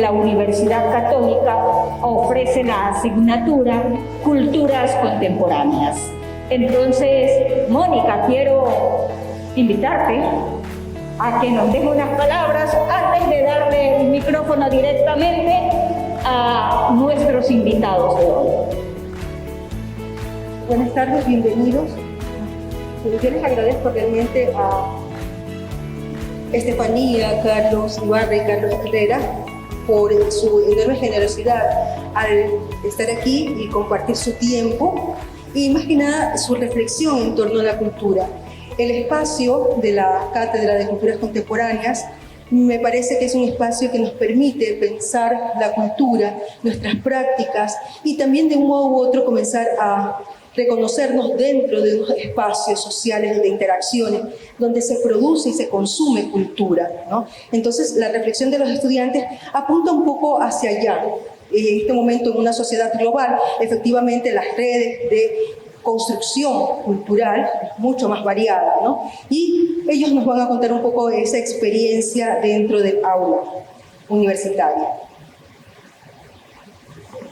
la Universidad Católica ofrece la asignatura Culturas Contemporáneas. Entonces, Mónica, quiero invitarte a que nos deje unas palabras antes de darle el micrófono directamente a nuestros invitados de hoy. Buenas tardes, bienvenidos. Yo les agradezco realmente a Estefanía, Carlos Ibarra y Carlos Herrera por su enorme generosidad al estar aquí y compartir su tiempo y más que nada su reflexión en torno a la cultura. El espacio de la Cátedra de Culturas Contemporáneas me parece que es un espacio que nos permite pensar la cultura, nuestras prácticas y también de un modo u otro comenzar a reconocernos dentro de unos espacios sociales de interacciones donde se produce y se consume cultura, ¿no? Entonces, la reflexión de los estudiantes apunta un poco hacia allá. En este momento, en una sociedad global, efectivamente las redes de construcción cultural es mucho más variada, ¿no? Y ellos nos van a contar un poco esa experiencia dentro del aula universitaria.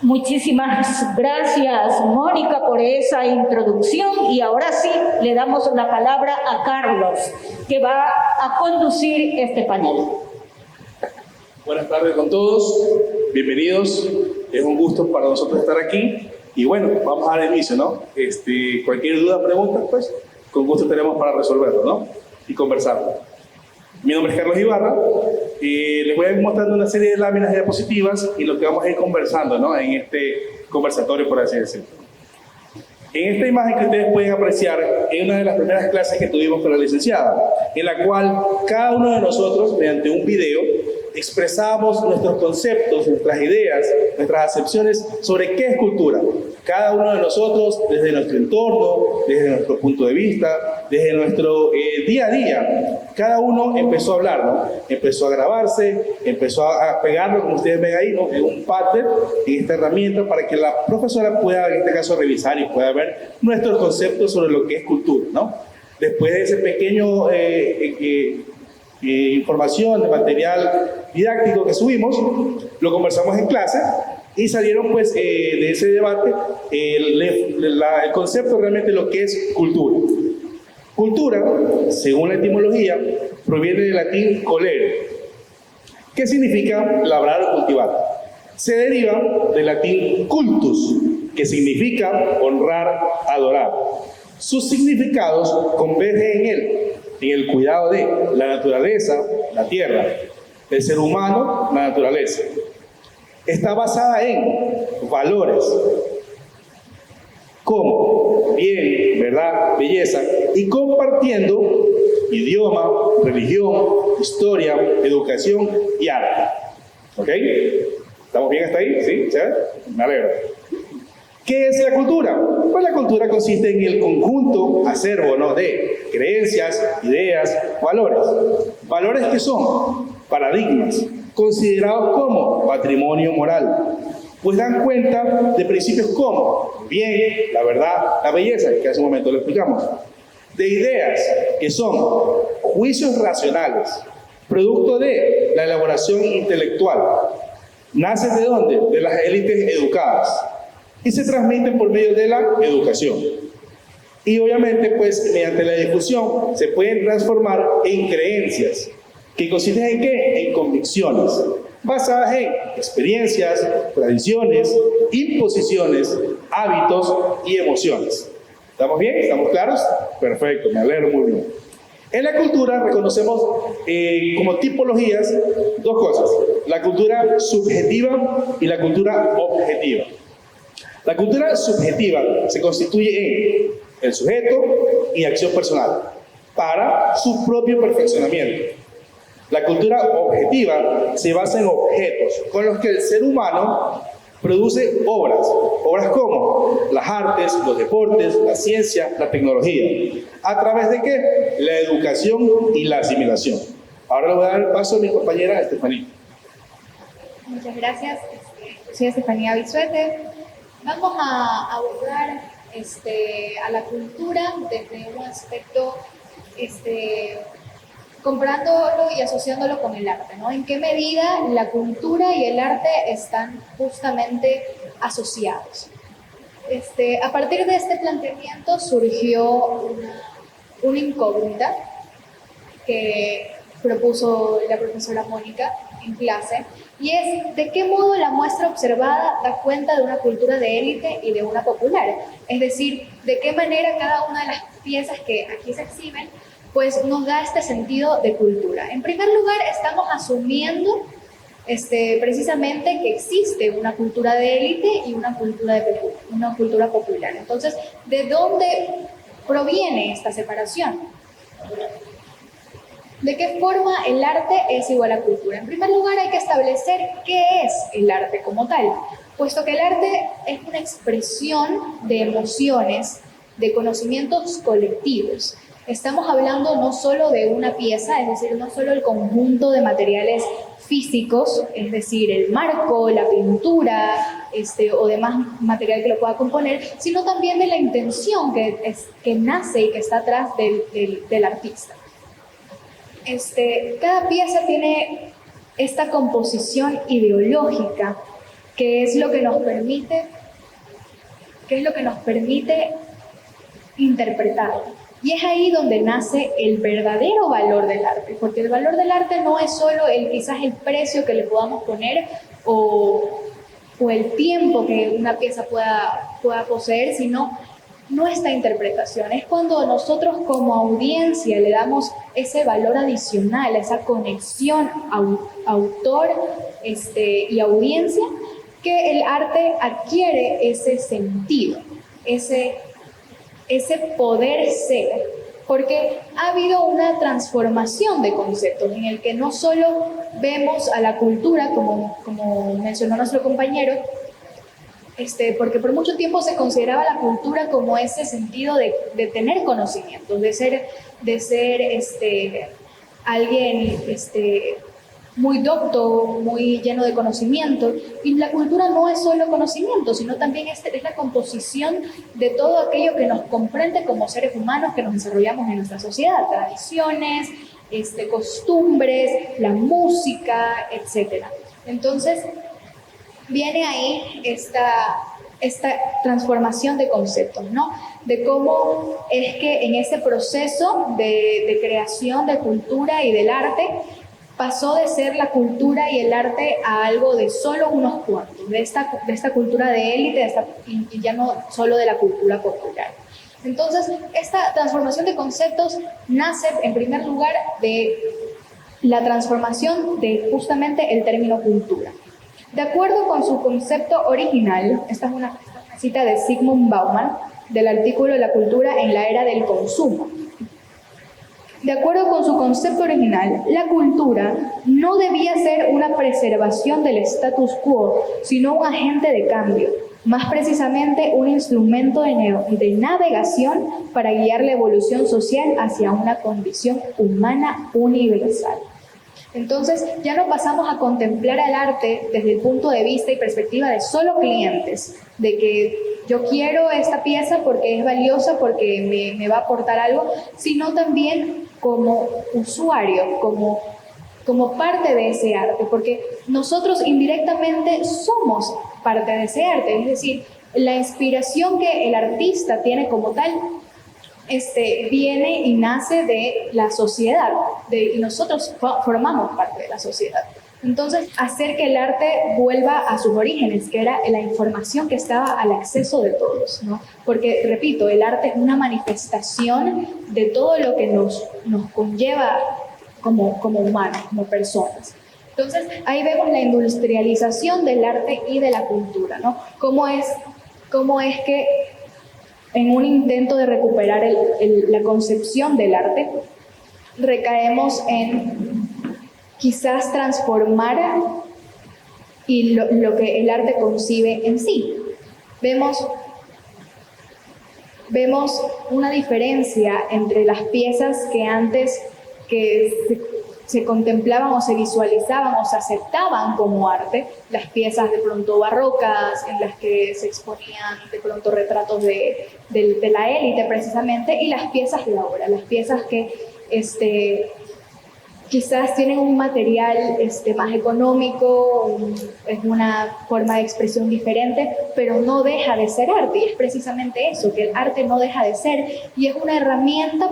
Muchísimas gracias, Mónica, por esa introducción. Y ahora sí, le damos la palabra a Carlos, que va a conducir este panel. Buenas tardes con todos, bienvenidos. Es un gusto para nosotros estar aquí. Y bueno, vamos a dar inicio, ¿no? Cualquier duda, pregunta, pues, con gusto tenemos para resolverlo, ¿no? Y conversarlo. Mi nombre es Carlos Ibarra. Les voy a ir mostrando una serie de láminas de diapositivas y lo que vamos a ir conversando, ¿no? En este conversatorio, por así decirlo. En esta imagen que ustedes pueden apreciar es una de las primeras clases que tuvimos con la licenciada, en la cual cada uno de nosotros, mediante un video, expresamos nuestros conceptos, nuestras ideas, nuestras acepciones sobre qué es cultura. Cada uno de nosotros, desde nuestro entorno, desde nuestro punto de vista, desde nuestro día a día, cada uno empezó a hablar, ¿no? Empezó a grabarse, empezó a pegarlo, como ustedes ven ahí, ¿no? En un Padlet, en esta herramienta, para que la profesora pueda, en este caso, revisar y pueda ver nuestros conceptos sobre lo que es cultura, ¿no? Después de ese pequeño información de material didáctico que subimos, lo conversamos en clase y salieron pues de ese debate el concepto realmente de lo que es cultura. Cultura, según la etimología, proviene del latín colere, que significa labrar o cultivar. Se deriva del latín cultus, que significa honrar, adorar. Sus significados convergen en el cuidado de la naturaleza, la tierra, el ser humano, la naturaleza. Está basada en valores como bien, verdad, belleza, y compartiendo idioma, religión, historia, educación y arte. ¿Ok? ¿Estamos bien hasta ahí? ¿Sí? ¿Chévere? Me alegro. ¿Qué es la cultura? Pues la cultura consiste en el conjunto, acervo, ¿no?, de creencias, ideas, valores. Valores que son paradigmas, considerados como patrimonio moral, pues dan cuenta de principios como bien, la verdad, la belleza, que hace un momento lo explicamos, de ideas que son juicios racionales, producto de la elaboración intelectual. ¿Nacen de dónde? De las élites educadas y se transmiten por medio de la educación. Y obviamente, pues, mediante la difusión se pueden transformar en creencias, que consisten en ¿qué? En convicciones, basadas en experiencias, tradiciones, imposiciones, hábitos y emociones. ¿Estamos bien? ¿Estamos claros? Perfecto, me alegro muy bien. En la cultura reconocemos como tipologías dos cosas: la cultura subjetiva y la cultura objetiva. La cultura subjetiva se constituye en el sujeto y acción personal para su propio perfeccionamiento. La cultura objetiva se basa en objetos con los que el ser humano produce obras. ¿Obras como? Las artes, los deportes, la ciencia, la tecnología. ¿A través de qué? La educación y la asimilación. Ahora le voy a dar el paso a mi compañera Estefanía. Muchas gracias. Soy Estefanía Bisuete. Vamos a abordar a la cultura desde un aspecto comparándolo y asociándolo con el arte, ¿no? ¿En qué medida la cultura y el arte están justamente asociados? A partir de este planteamiento surgió una incógnita que propuso la profesora Mónica en clase, y es de qué modo la muestra observada da cuenta de una cultura de élite y de una popular. Es decir, de qué manera cada una de las piezas que aquí se exhiben pues nos da este sentido de cultura. En primer lugar, estamos asumiendo precisamente que existe una cultura de élite y una cultura popular. Entonces, ¿de dónde proviene esta separación? ¿De qué forma el arte es igual a cultura? En primer lugar, hay que establecer qué es el arte como tal, puesto que el arte es una expresión de emociones, de conocimientos colectivos. Estamos hablando no solo de una pieza, es decir, no solo el conjunto de materiales físicos, es decir, el marco, la pintura, o demás material que lo pueda componer, sino también de la intención que nace y que está atrás del artista. Cada pieza tiene esta composición ideológica que es lo que nos permite interpretar. Y es ahí donde nace el verdadero valor del arte, porque el valor del arte no es solo quizás el precio que le podamos poner o el tiempo que una pieza pueda poseer, sino nuestra interpretación. Es cuando nosotros como audiencia le damos ese valor adicional, esa conexión autor y audiencia, que el arte adquiere ese sentido, ese poder ser, porque ha habido una transformación de conceptos en el que no solo vemos a la cultura, como mencionó nuestro compañero, porque por mucho tiempo se consideraba la cultura como ese sentido de tener conocimientos, de ser alguien muy docto, muy lleno de conocimiento. Y la cultura no es solo conocimiento, sino también es la composición de todo aquello que nos comprende como seres humanos que nos desarrollamos en nuestra sociedad, tradiciones, costumbres, la música, etc. Entonces, viene ahí esta transformación de conceptos, ¿no? De cómo es que en ese proceso de creación de cultura y del arte pasó de ser la cultura y el arte a algo de solo unos cuantos, de esta cultura de élite y ya no solo de la cultura popular. Entonces, esta transformación de conceptos nace en primer lugar de la transformación de justamente el término cultura. De acuerdo con su concepto original, esta es una cita de Zygmunt Bauman, del artículo La cultura en la era del consumo. De acuerdo con su concepto original, la cultura no debía ser una preservación del status quo, sino un agente de cambio, más precisamente un instrumento de navegación para guiar la evolución social hacia una condición humana universal. Entonces, ya no pasamos a contemplar al arte desde el punto de vista y perspectiva de solo clientes, de que yo quiero esta pieza porque es valiosa, porque me va a aportar algo, sino también como usuario, como parte de ese arte, porque nosotros indirectamente somos parte de ese arte, es decir, la inspiración que el artista tiene como tal viene y nace de la sociedad, y nosotros formamos parte de la sociedad. Entonces, hacer que el arte vuelva a sus orígenes, que era la información que estaba al acceso de todos, ¿no? Porque, repito, el arte es una manifestación de todo lo que nos conlleva como humanos, como personas. Entonces, ahí vemos la industrialización del arte y de la cultura, ¿no? Cómo es que en un intento de recuperar la concepción del arte, recaemos en quizás transformar y lo que el arte concibe en sí. Vemos una diferencia entre las piezas que antes se contemplaban o se visualizaban o se aceptaban como arte, las piezas de pronto barrocas en las que se exponían de pronto retratos de la élite precisamente, y las piezas de ahora, las piezas que quizás tienen un material más económico, es una forma de expresión diferente, pero no deja de ser arte, y es precisamente eso, que el arte no deja de ser, y es una herramienta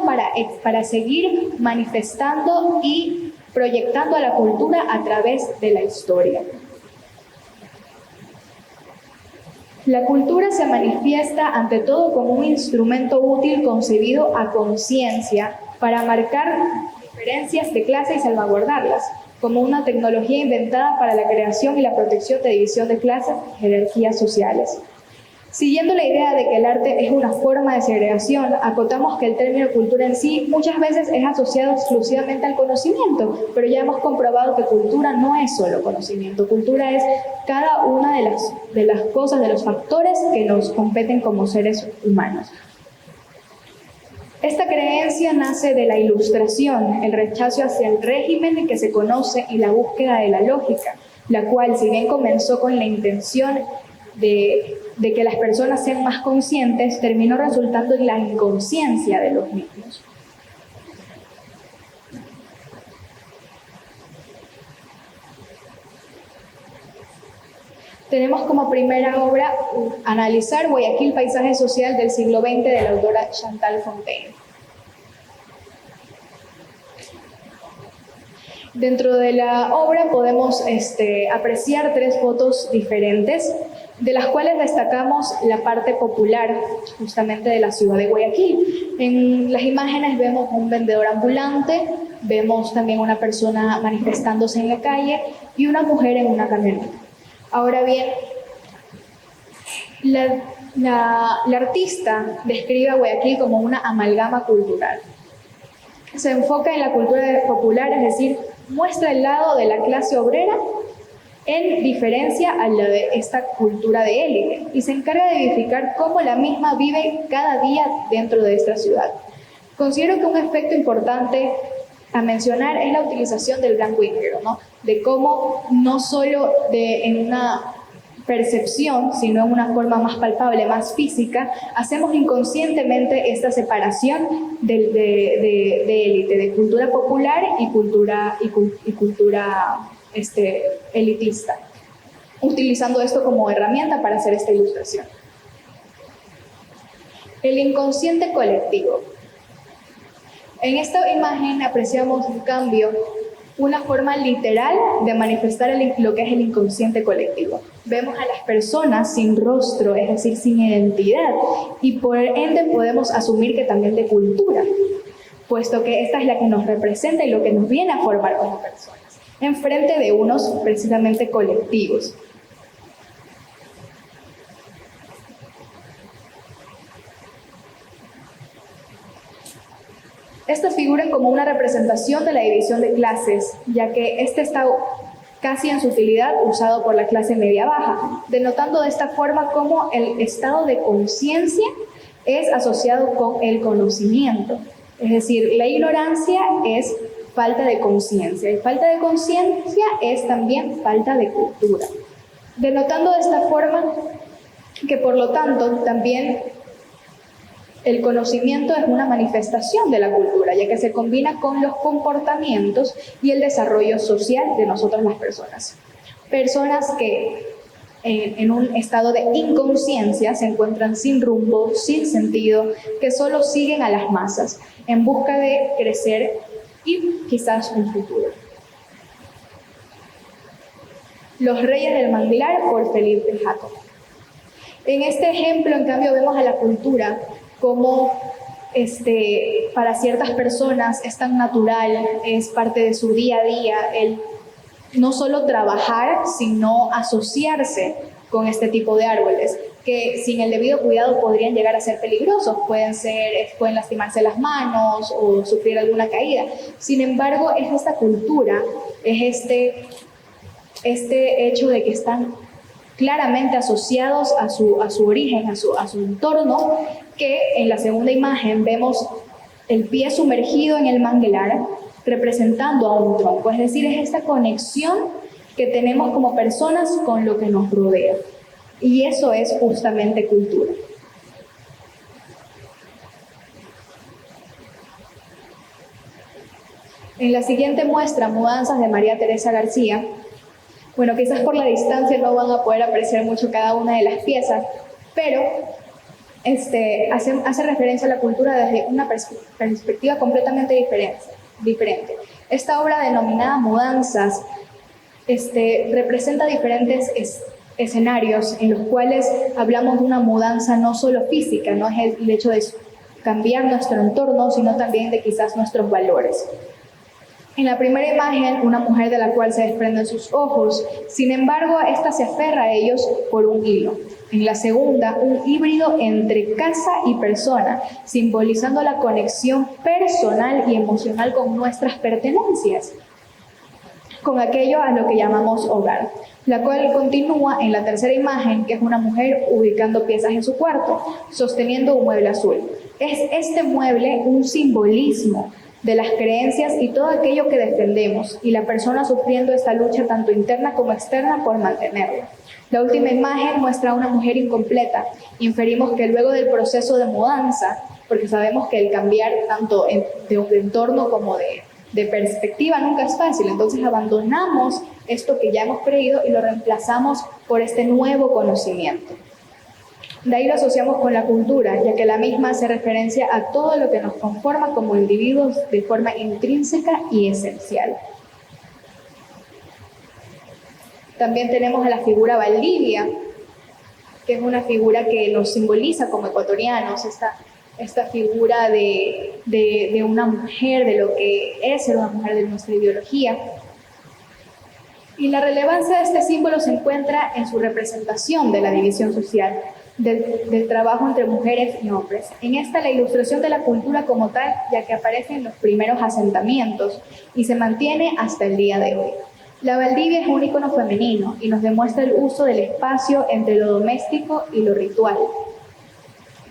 para seguir manifestando y proyectando a la cultura a través de la historia. La cultura se manifiesta ante todo como un instrumento útil concebido a conciencia para marcar diferencias de clase y salvaguardarlas, como una tecnología inventada para la creación y la protección de división de clases y jerarquías sociales. Siguiendo la idea de que el arte es una forma de segregación, acotamos que el término cultura en sí muchas veces es asociado exclusivamente al conocimiento, pero ya hemos comprobado que cultura no es solo conocimiento, cultura es cada una de las cosas, de los factores que nos competen como seres humanos. Esta creencia nace de la Ilustración, el rechazo hacia el régimen que se conoce y la búsqueda de la lógica, la cual, si bien comenzó con la intención de que las personas sean más conscientes, terminó resultando en la inconsciencia de los mismos. Tenemos como primera obra Analizar Guayaquil, paisaje social del siglo XX, de la autora Chantal Fontaine. Dentro de la obra podemos apreciar 3 fotos diferentes, de las cuales destacamos la parte popular justamente de la ciudad de Guayaquil. En las imágenes vemos un vendedor ambulante, vemos también una persona manifestándose en la calle y una mujer en una camioneta. Ahora bien, la artista describe a Guayaquil como una amalgama cultural. Se enfoca en la cultura popular, es decir, muestra el lado de la clase obrera en diferencia a la de esta cultura de élite, y se encarga de edificar cómo la misma vive cada día dentro de esta ciudad. Considero que un aspecto importante a mencionar es la utilización del blanco y negro, ¿no? De cómo no solo en una percepción, sino en una forma más palpable, más física, hacemos inconscientemente esta separación de élite, de cultura popular y cultura elitista, utilizando esto como herramienta para hacer esta ilustración. El inconsciente colectivo. En esta imagen apreciamos un cambio, una forma literal de manifestar lo que es el inconsciente colectivo. Vemos a las personas sin rostro, es decir, sin identidad, y por ende podemos asumir que también de cultura, puesto que esta es la que nos representa y lo que nos viene a formar como personas, enfrente de unos precisamente colectivos. Esta figura como una representación de la división de clases, ya que este está casi en su utilidad usado por la clase media-baja, denotando de esta forma cómo el estado de conciencia es asociado con el conocimiento. Es decir, la ignorancia es falta de conciencia, y falta de conciencia es también falta de cultura. Denotando de esta forma que, por lo tanto, también el conocimiento es una manifestación de la cultura, ya que se combina con los comportamientos y el desarrollo social de nosotras las personas. Personas que en un estado de inconsciencia se encuentran sin rumbo, sin sentido, que solo siguen a las masas en busca de crecer y quizás un futuro. Los Reyes del Manglar, por Felipe Jacob. En este ejemplo, en cambio, vemos a la cultura como para ciertas personas es tan natural, es parte de su día a día, el no solo trabajar, sino asociarse con este tipo de árboles, que sin el debido cuidado podrían llegar a ser peligrosos, pueden lastimarse las manos o sufrir alguna caída. Sin embargo, es esta cultura, es este hecho de que están claramente asociados a su origen, a su entorno, que en la segunda imagen vemos el pie sumergido en el manglar representando a un tronco, es decir, es esta conexión que tenemos como personas con lo que nos rodea, y eso es justamente cultura. En la siguiente muestra, Mudanzas de María Teresa García, bueno, quizás por la distancia no van a poder apreciar mucho cada una de las piezas, pero hace referencia a la cultura desde una perspectiva completamente diferente. Esta obra denominada Mudanzas representa diferentes escenarios en los cuales hablamos de una mudanza no solo física, no es el hecho de cambiar nuestro entorno, sino también de quizás nuestros valores. En la primera imagen, una mujer de la cual se desprenden sus ojos, sin embargo, esta se aferra a ellos por un hilo. En la segunda, un híbrido entre casa y persona, simbolizando la conexión personal y emocional con nuestras pertenencias, con aquello a lo que llamamos hogar, la cual continúa en la tercera imagen, que es una mujer ubicando piezas en su cuarto, sosteniendo un mueble azul. Es este mueble un simbolismo de las creencias y todo aquello que defendemos, y la persona sufriendo esta lucha tanto interna como externa por mantenerlo. La última imagen muestra a una mujer incompleta. Inferimos que luego del proceso de mudanza, porque sabemos que el cambiar tanto de un entorno como de perspectiva nunca es fácil, entonces abandonamos esto que ya hemos creído y lo reemplazamos por este nuevo conocimiento. De ahí lo asociamos con la cultura, ya que la misma hace referencia a todo lo que nos conforma como individuos de forma intrínseca y esencial. También tenemos a la figura Valdivia, que es una figura que nos simboliza como ecuatorianos, esta figura de una mujer, de lo que es ser una mujer de nuestra ideología. Y la relevancia de este símbolo se encuentra en su representación de la división social, del trabajo entre mujeres y hombres. En esta, la ilustración de la cultura como tal, ya que aparece en los primeros asentamientos y se mantiene hasta el día de hoy. La Valdivia es un ícono femenino y nos demuestra el uso del espacio entre lo doméstico y lo ritual.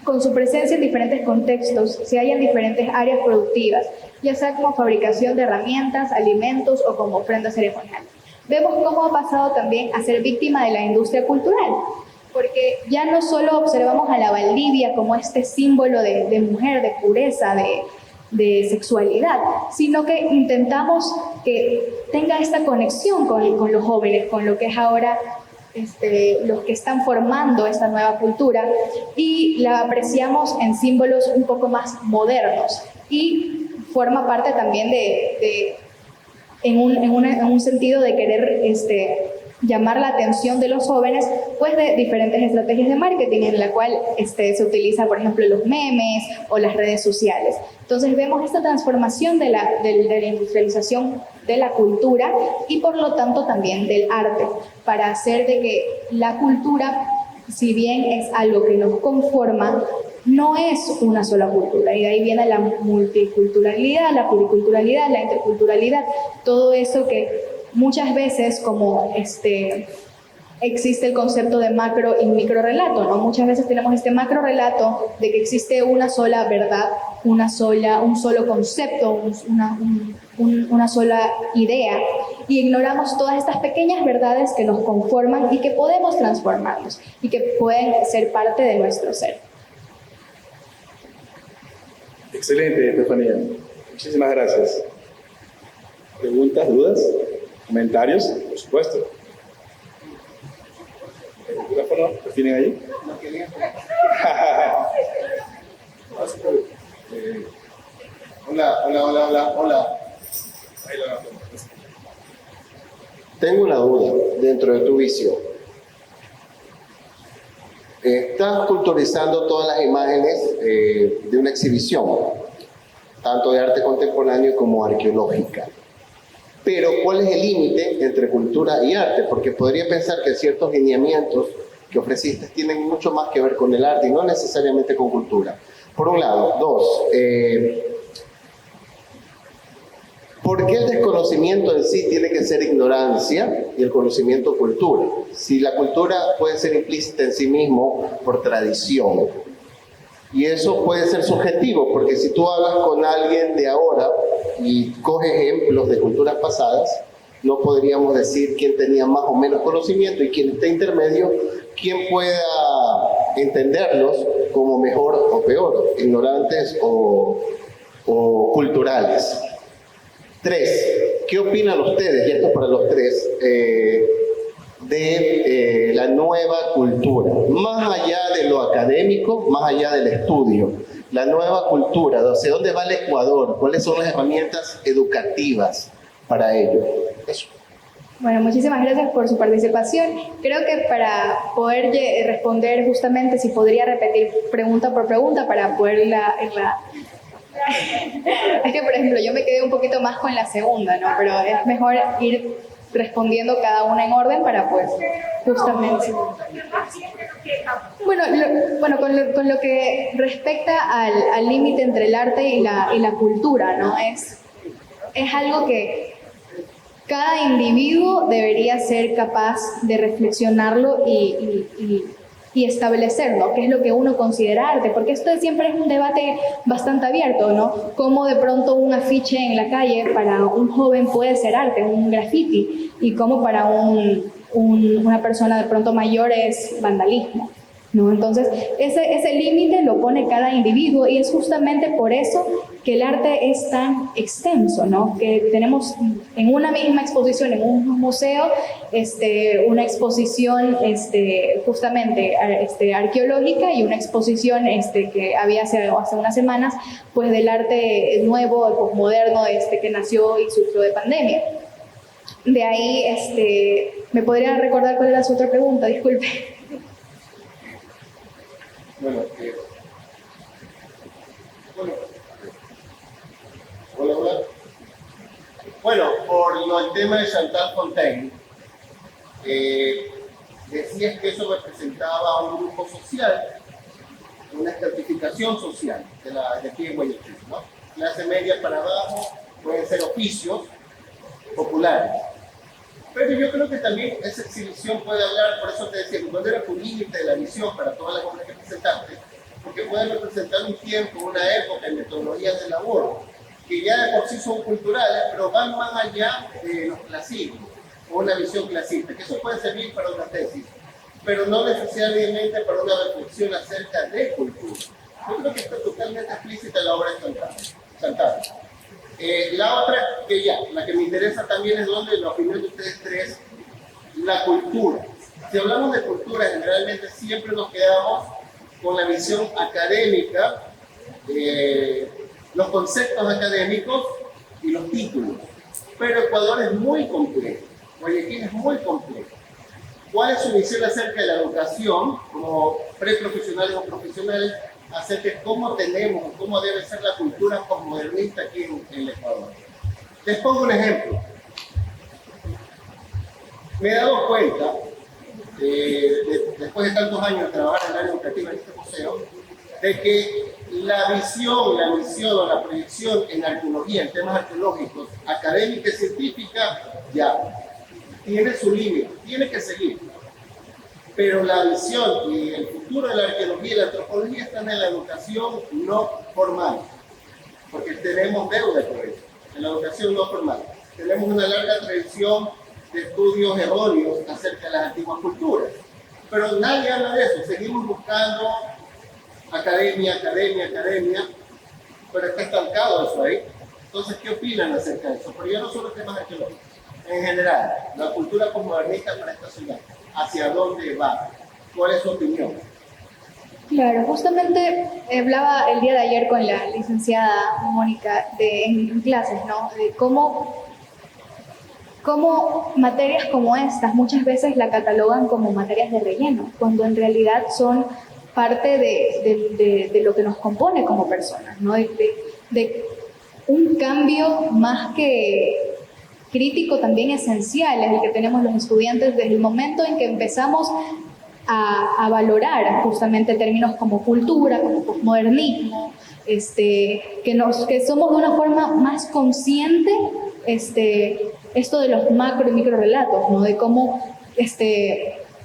Con su presencia en diferentes contextos, se hallan diferentes áreas productivas, ya sea como fabricación de herramientas, alimentos o como ofrenda ceremonial. Vemos cómo ha pasado también a ser víctima de la industria cultural, porque ya no solo observamos a la Valdivia como este símbolo de mujer, de pureza, de sexualidad, sino que intentamos que tenga esta conexión con los jóvenes, con lo que es ahora los que están formando esta nueva cultura, y la apreciamos en símbolos un poco más modernos y forma parte también en un sentido de querer llamar la atención de los jóvenes, pues de diferentes estrategias de marketing en la cual se utiliza, por ejemplo, los memes o las redes sociales. Entonces vemos esta transformación de la industrialización de la cultura y por lo tanto también del arte, para hacer de que la cultura, si bien es algo que nos conforma, no es una sola cultura, y de ahí viene la multiculturalidad, la pluriculturalidad, la interculturalidad, todo eso que muchas veces, como existe el concepto de macro y micro relato, ¿no? Muchas veces tenemos este macro relato de que existe una sola verdad, un solo concepto, una sola idea, y ignoramos todas estas pequeñas verdades que nos conforman y que podemos transformarnos y que pueden ser parte de nuestro ser. Excelente, Estefanía. Muchísimas gracias. ¿Preguntas, dudas, comentarios? Por supuesto. ¿El micrófono lo tienen ahí? Hola. Tengo una duda dentro de tu visión. Estás culturizando todas las imágenes de una exhibición, tanto de arte contemporáneo como arqueológica. Pero, ¿cuál es el límite entre cultura y arte? Porque podría pensar que ciertos lineamientos que ofreciste tienen mucho más que ver con el arte y no necesariamente con cultura. Por un lado. Dos, ¿por qué el desconocimiento en sí tiene que ser ignorancia y el conocimiento cultura? Si la cultura puede ser implícita en sí mismo por tradición. Y eso puede ser subjetivo, porque si tú hablas con alguien de ahora y coges ejemplos de culturas pasadas, no podríamos decir quién tenía más o menos conocimiento y quién está intermedio, quién pueda entenderlos como mejor o peor, ignorantes o culturales. Tres, ¿qué opinan ustedes, y esto para los tres, de la nueva cultura? Más allá de lo académico, más allá del estudio, la nueva cultura, ¿hacia dónde va el Ecuador? ¿Cuáles son las herramientas educativas para ello? Eso. Bueno, muchísimas gracias por su participación. Creo que para poder responder justamente, si podría repetir pregunta por pregunta para poder Es que, por ejemplo, yo me quedé un poquito más con la segunda, ¿no? Pero es mejor ir respondiendo cada una en orden para, pues, justamente... Bueno, con lo que respecta al límite entre el arte y la cultura, ¿no? Es algo que cada individuo debería ser capaz de reflexionarlo y establecerlo, qué es lo que uno considera arte, porque esto siempre es un debate bastante abierto, ¿no? Cómo de pronto un afiche en la calle para un joven puede ser arte, un graffiti, y cómo para una persona de pronto mayor es vandalismo, ¿no? Entonces, ese límite lo pone cada individuo y es justamente por eso que el arte es tan extenso, ¿no? Que tenemos en una misma exposición, en un museo, una exposición justamente arqueológica y una exposición que había hace unas semanas, pues del arte nuevo, posmoderno, que nació y surgió de pandemia. De ahí, ¿me podría recordar cuál era su otra pregunta? Disculpe. Bueno, por el tema de Chantal Fontaine, decías que eso representaba un grupo social, una estratificación social de aquí en Guayaquil, ¿no? Clase media para abajo, pueden ser oficios populares. Pero yo creo que también esa exhibición puede hablar, por eso te decía, cuando era tu límite de la visión para todas las obras que presentaste, porque pueden representar un tiempo, una época en metodologías de labor, que ya de por sí son culturales, pero van más allá de los clasismos, o una visión clasista, que eso puede servir para una tesis, pero no necesariamente para una reflexión acerca de cultura. Yo creo que está totalmente explícita la obra de Chantal. La otra, la que me interesa también es donde la opinión de ustedes tres, la cultura. Si hablamos de cultura, generalmente siempre nos quedamos con la visión académica, los conceptos académicos y los títulos. Pero Ecuador es muy complejo, Guayaquil es muy complejo. ¿Cuál es su visión acerca de la educación, como preprofesionales o profesionales, acerca de cómo tenemos o cómo debe ser la cultura posmodernista aquí en el Ecuador? Les pongo un ejemplo. Me he dado cuenta, después de tantos años de trabajar en el área educativa en este museo, de que la visión, la misión o la proyección en arqueología, en temas arqueológicos, académica y científica, ya tiene su límite, tiene que seguir. Pero la visión y el futuro de la arqueología y la antropología están en la educación no formal, porque tenemos deuda por eso, en la educación no formal. Tenemos una larga tradición de estudios erróneos acerca de las antiguas culturas, pero nadie habla de eso. Seguimos buscando academia, pero está estancado eso ahí. Entonces, ¿qué opinan acerca de eso? Pero ya no solo temas arqueológicos, en general, la cultura posmodernista para esta ciudad. ¿Hacia dónde va? ¿Cuál es su opinión? Claro, justamente hablaba el día de ayer con la licenciada Mónica en clases, ¿no? De cómo materias como estas muchas veces la catalogan como materias de relleno, cuando en realidad son parte de lo que nos compone como personas, ¿no? De un cambio más que crítico, también esencial, es el que tenemos los estudiantes desde el momento en que empezamos a valorar justamente términos como cultura, como posmodernismo, que somos de una forma más consciente esto de los macro y micro relatos, ¿no? De cómo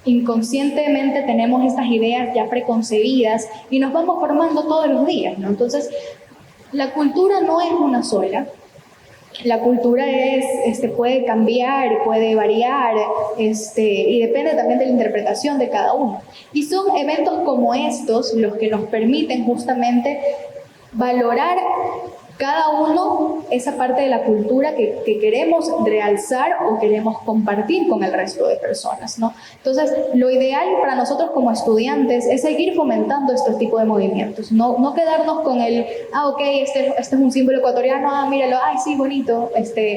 inconscientemente tenemos estas ideas ya preconcebidas y nos vamos formando todos los días, ¿no? Entonces, la cultura no es una sola. La cultura puede cambiar, puede variar, y depende también de la interpretación de cada uno. Y son eventos como estos los que nos permiten justamente valorar cada uno esa parte de la cultura que queremos realzar o queremos compartir con el resto de personas, ¿no? Entonces, lo ideal para nosotros como estudiantes es seguir fomentando este tipo de movimientos, no quedarnos con el, ok, este es un símbolo ecuatoriano, míralo, ay, sí, bonito,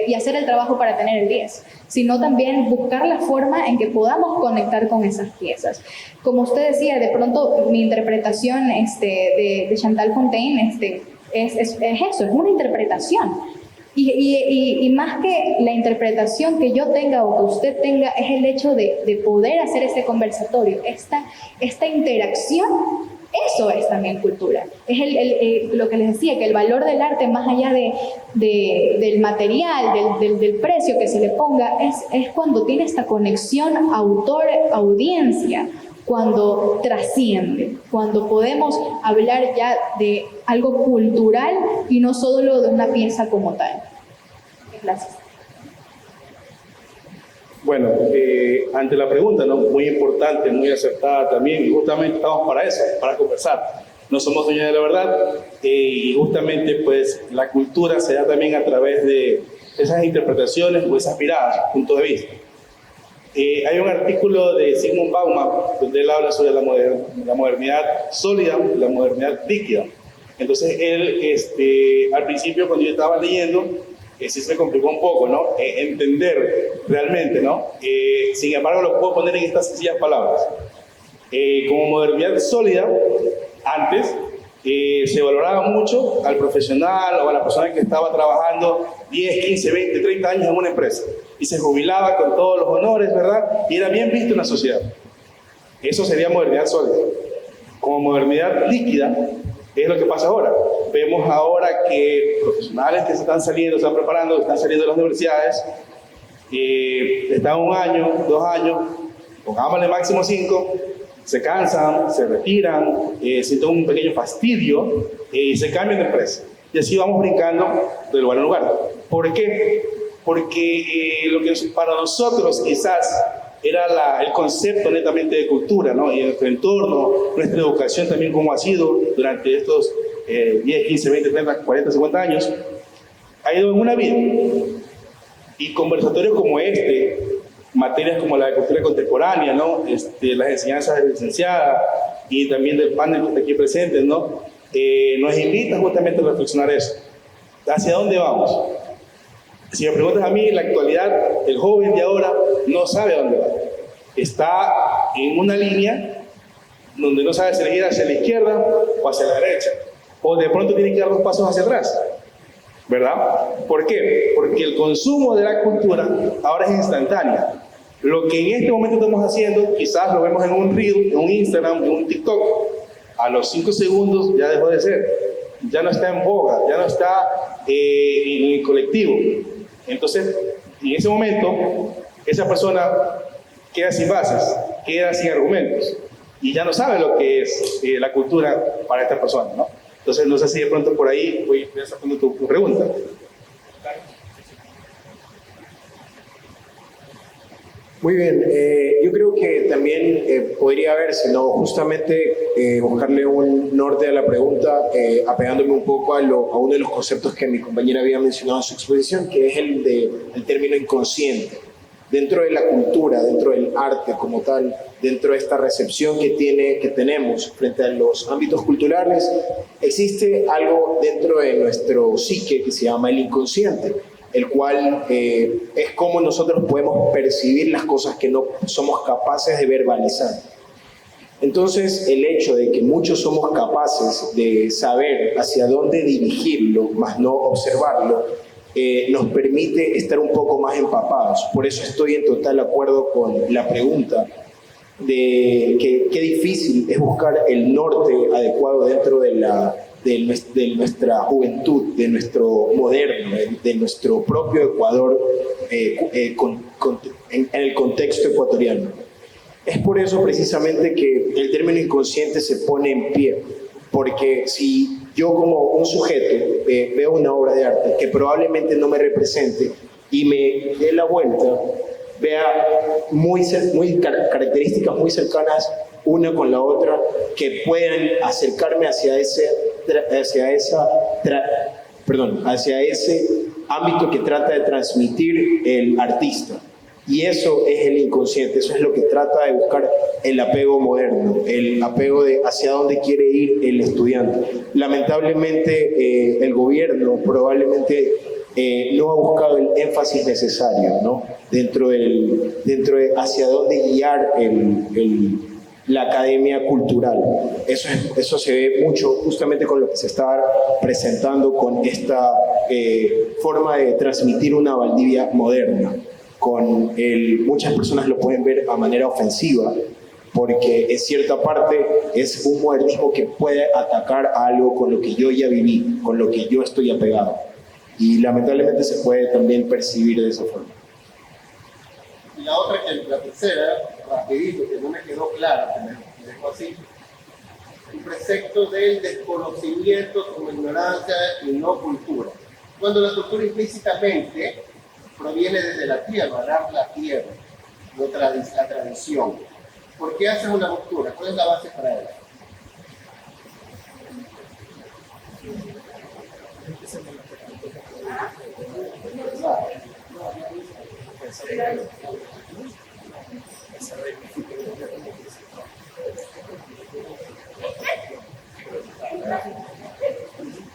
y hacer el trabajo para tener el 10, sino también buscar la forma en que podamos conectar con esas piezas. Como usted decía, de pronto mi interpretación de Chantal Fontaine es eso, es una interpretación. Y más que la interpretación que yo tenga o que usted tenga, es el hecho de poder hacer este conversatorio, esta interacción. Eso es también cultura. Es lo que les decía, que el valor del arte, más allá del material, del precio que se le ponga, es cuando tiene esta conexión autor-audiencia, cuando trasciende, cuando podemos hablar ya de algo cultural y no solo de una pieza como tal. Gracias. Bueno, ante la pregunta, ¿no? Muy importante, muy acertada también, y justamente estamos para eso, para conversar. No somos dueños de la verdad, y justamente pues la cultura se da también a través de esas interpretaciones o esas miradas, puntos de vista. Hay un artículo de Zygmunt Bauman donde él habla sobre la modernidad sólida y la modernidad líquida. Entonces él, al principio cuando yo estaba leyendo, sí se me complicó un poco, ¿no? Entender realmente, ¿no? Sin embargo, lo puedo poner en estas sencillas palabras. Como modernidad sólida, antes se valoraba mucho al profesional o a la persona que estaba trabajando 10, 15, 20, 30 años en una empresa y se jubilaba con todos los honores, ¿verdad? Y era bien visto en la sociedad. Eso sería modernidad sólida. Como modernidad líquida, es lo que pasa ahora. Vemos ahora que profesionales que se están saliendo, se están preparando, están saliendo de las universidades, están 1 año, 2 años, pongámosle máximo 5, se cansan, se retiran, sienten un pequeño fastidio y se cambian de empresa. Y así vamos brincando de lugar en lugar. ¿Por qué? Porque lo que para nosotros quizás era el concepto netamente de cultura, ¿no? Y nuestro entorno, nuestra educación también como ha sido durante estos 10, 15, 20, 30, 40, 50 años, ha ido en una vida. Y conversatorios como materias como la de cultura contemporánea, ¿no? Las enseñanzas de la licenciada y también del panel que está aquí presente, ¿no? Nos invitan justamente a reflexionar eso. ¿Hacia dónde vamos? Si me preguntas a mí, en la actualidad, el joven de ahora no sabe a dónde va. Está en una línea donde no sabe si elegir hacia la izquierda o hacia la derecha. O de pronto tiene que dar 2 pasos hacia atrás. ¿Verdad? ¿Por qué? Porque el consumo de la cultura ahora es instantáneo. Lo que en este momento estamos haciendo, quizás lo vemos en un Reel, en un Instagram, en un TikTok, a los 5 segundos ya dejó de ser. Ya no está en boga, ya no está en el colectivo. Entonces, en ese momento, esa persona queda sin bases, queda sin argumentos y ya no sabe lo que es la cultura para esta persona, ¿no? Entonces, no sé si de pronto por ahí voy sacando tu pregunta. Muy bien, yo creo que también podría haberse, ¿no? Justamente buscarle un norte a la pregunta, apegándome un poco a uno de los conceptos que mi compañera había mencionado en su exposición, que es el término inconsciente. Dentro de la cultura, dentro del arte como tal, dentro de esta recepción que tenemos frente a los ámbitos culturales, existe algo dentro de nuestro psique que se llama el inconsciente, el cual es como nosotros podemos percibir las cosas que no somos capaces de verbalizar. Entonces, el hecho de que muchos somos capaces de saber hacia dónde dirigirlo, más no observarlo, nos permite estar un poco más empapados. Por eso estoy en total acuerdo con la pregunta de que qué difícil es buscar el norte adecuado dentro de nuestra juventud, de nuestro moderno, de nuestro propio Ecuador en el contexto ecuatoriano. Es por eso precisamente que el término inconsciente se pone en pie, porque si yo como un sujeto veo una obra de arte que probablemente no me represente y me dé la vuelta, vea características muy cercanas una con la otra que puedan acercarme hacia esa hacia ese ámbito que trata de transmitir el artista. Y eso es el inconsciente, eso es lo que trata de buscar el apego moderno, el apego de hacia dónde quiere ir el estudiante. Lamentablemente el gobierno probablemente no ha buscado el énfasis necesario, ¿no? dentro de hacia dónde guiar la academia cultural. Eso se ve mucho justamente con lo que se está presentando con esta forma de transmitir una Valdivia moderna. Muchas personas lo pueden ver a manera ofensiva, porque en cierta parte es un modernismo que puede atacar a algo con lo que yo ya viví, con lo que yo estoy apegado. Y lamentablemente se puede también percibir de esa forma. Y la tercera, rapidito, que no me quedó claro, que me dejó así, el precepto del desconocimiento como ignorancia y no cultura. Cuando la cultura implícitamente proviene desde la tierra, dar la tierra, la tradición. ¿Por qué haces una ruptura? ¿Cuál es la base para eso?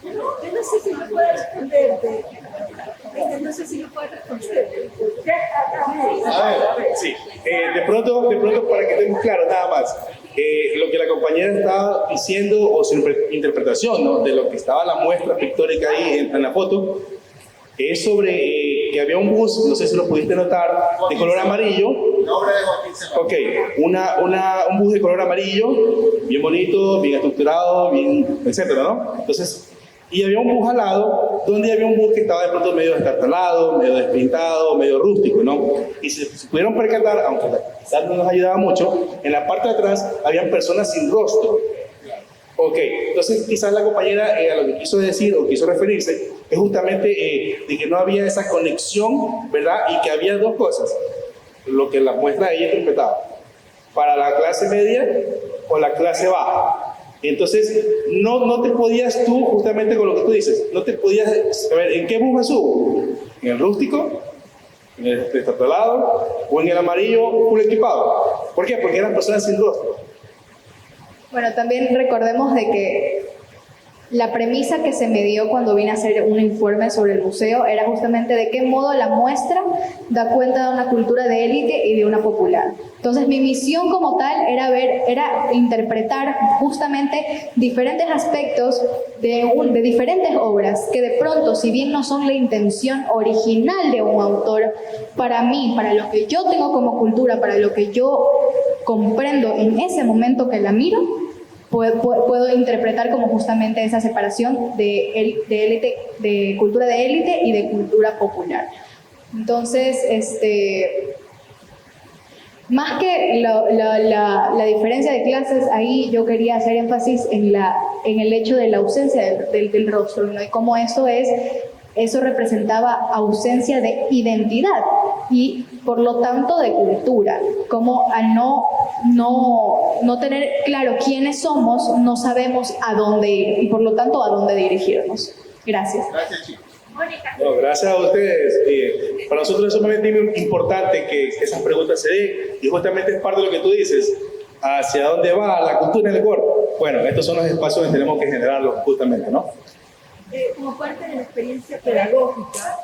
Yo no sé si me puede responderte. No sé si me puede responder. A ver, sí. De pronto, para que estemos claros, nada más. Lo que la compañera estaba diciendo, o su interpretación, ¿no?, de lo que estaba la muestra pictórica ahí en la foto, es sobre que había un bus, no sé si lo pudiste notar, de color amarillo. La obra de Joaquín Serrano. Ok, un bus de color amarillo, bien bonito, bien estructurado, bien, etcétera, ¿no? Entonces, y había un bus al lado, donde había un bus que estaba de pronto medio destartalado, medio despintado, medio rústico, ¿no? Y si pudieron percatar, aunque quizás no nos ayudaba mucho, en la parte de atrás habían personas sin rostro. Ok, entonces quizás la compañera a lo que quiso decir o quiso referirse es justamente de que no había esa conexión, ¿verdad? Y que había dos cosas, lo que la muestra ella interpretaba, para la clase media o la clase baja. Entonces, no te podías tú, justamente con lo que tú dices, no te podías saber en qué bus me subo, en el rústico, en el destartalado o en el amarillo full equipado. ¿Por qué? Porque eran personas sin rostro. Bueno, también recordemos de que la premisa que se me dio cuando vine a hacer un informe sobre el museo era justamente de qué modo la muestra da cuenta de una cultura de élite y de una popular. Entonces mi misión como tal era interpretar justamente diferentes aspectos de diferentes obras que de pronto, si bien no son la intención original de un autor, para mí, para lo que yo tengo como cultura, para lo que yo comprendo en ese momento que la miro, puedo interpretar como justamente esa separación de cultura de élite y de cultura popular. Entonces, más que la diferencia de clases, ahí yo quería hacer énfasis en el hecho de la ausencia del rostro, ¿no? Y cómo eso representaba ausencia de identidad y por lo tanto de cultura, como al no tener claro quiénes somos, no sabemos a dónde ir y por lo tanto a dónde dirigirnos. Gracias. Gracias, chicos. No, gracias a ustedes. Para nosotros es sumamente importante que esas preguntas se den y justamente es parte de lo que tú dices, hacia dónde va la cultura en el cuerpo. Bueno, estos son los espacios donde tenemos que generarlos justamente, ¿no? Como parte de la experiencia pedagógica,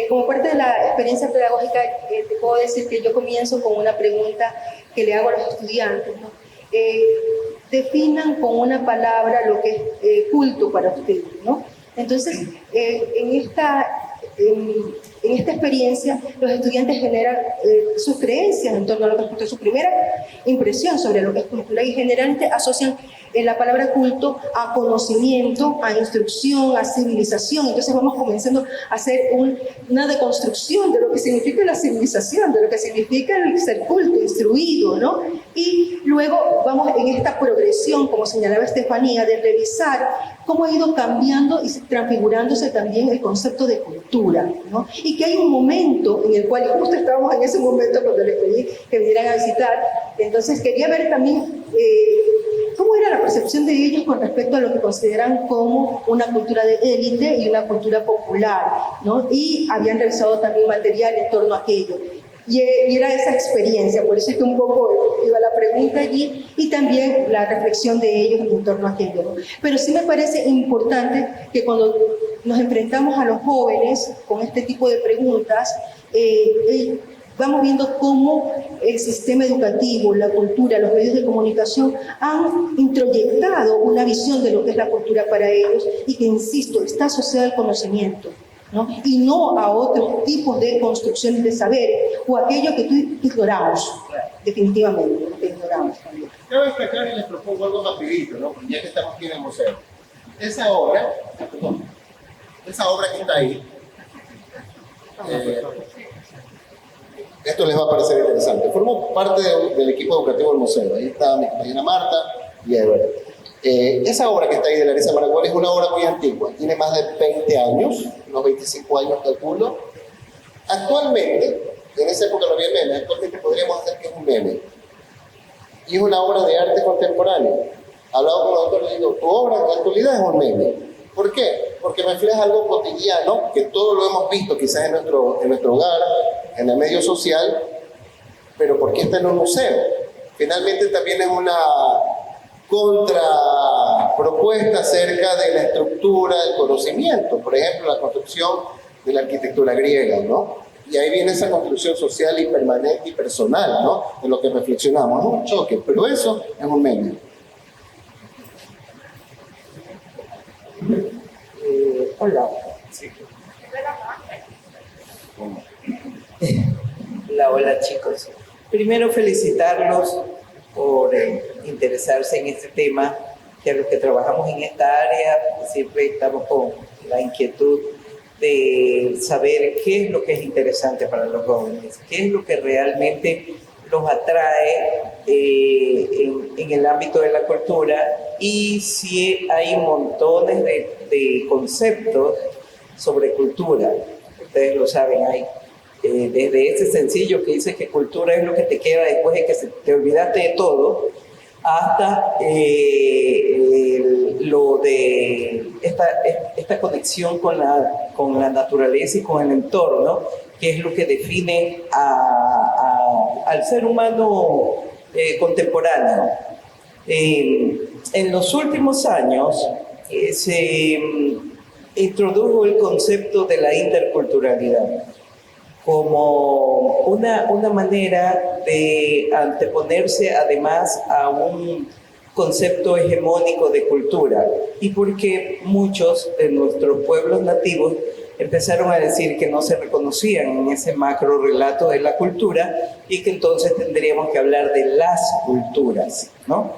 como parte de la experiencia pedagógica, te puedo decir que yo comienzo con una pregunta que le hago a los estudiantes, ¿no? Definan con una palabra lo que es culto para ustedes, ¿no? Entonces, en esta experiencia, los estudiantes generan sus creencias en torno a lo que es culto, su primera impresión sobre lo que es cultura, y generalmente asocian la palabra culto a conocimiento, a instrucción, a civilización. Entonces vamos comenzando a hacer una deconstrucción de lo que significa la civilización, de lo que significa el ser culto, instruido, ¿no? Y luego vamos en esta progresión, como señalaba Estefanía, de revisar cómo ha ido cambiando y transfigurándose también el concepto de cultura, ¿no? Y que hay un momento en el cual, y justo estábamos en ese momento cuando les pedí que vinieran a visitar, entonces quería ver también cómo ¿cómo era la percepción de ellos con respecto a lo que consideran como una cultura de élite y una cultura popular, ¿no? Y habían revisado también material en torno a aquello. Y era esa experiencia, por eso es que un poco iba la pregunta allí y también la reflexión de ellos en torno a aquello, ¿no? Pero sí me parece importante que cuando nos enfrentamos a los jóvenes con este tipo de preguntas, vamos viendo cómo el sistema educativo, la cultura, los medios de comunicación han introyectado una visión de lo que es la cultura para ellos y que, insisto, está asociada al conocimiento, ¿no? Y no a otros tipos de construcciones de saberes o aquello que tú ignoramos, definitivamente, que ignoramos también. Cabe destacar y les propongo algo rapidito, ¿no? Ya que estamos aquí en el museo. Esa obra que está ahí, esto les va a parecer interesante. Formo parte del equipo educativo del museo. Ahí está mi compañera Marta y Edward. Esa obra que está ahí de Larissa Maragual es una obra muy antigua. Tiene más de 20 años, unos 25 años calculo. Actualmente, en esa época no había meme, actualmente podríamos hacer que es un meme. Y es una obra de arte contemporáneo. Hablado con el autor, le digo, tu obra en la actualidad es un meme. ¿Por qué? Porque refleja algo cotidiano, que todos lo hemos visto quizás en nuestro hogar, en el medio social, pero ¿por qué está en un museo? Finalmente también es una contrapropuesta acerca de la estructura del conocimiento, por ejemplo, la construcción de la arquitectura griega, ¿no? Y ahí viene esa construcción social y permanente y personal, ¿no? De lo que reflexionamos, es un choque, pero eso es un meme. Hola. Sí. Hola chicos. Primero felicitarlos por interesarse en este tema, que a los que trabajamos en esta área siempre estamos con la inquietud de saber qué es lo que es interesante para los jóvenes, qué es lo que realmente los atrae en el ámbito de la cultura, y si hay montones de conceptos sobre cultura. Ustedes lo saben, hay desde ese sencillo que dice que cultura es lo que te queda después de que te olvidaste de todo, hasta lo de esta conexión con la naturaleza y con el entorno, que es lo que define al ser humano contemporáneo. En los últimos años se introdujo el concepto de la interculturalidad como una manera de anteponerse además a un concepto hegemónico de cultura, y porque muchos de nuestros pueblos nativos empezaron a decir que no se reconocían en ese macro relato de la cultura y que entonces tendríamos que hablar de las culturas, ¿no?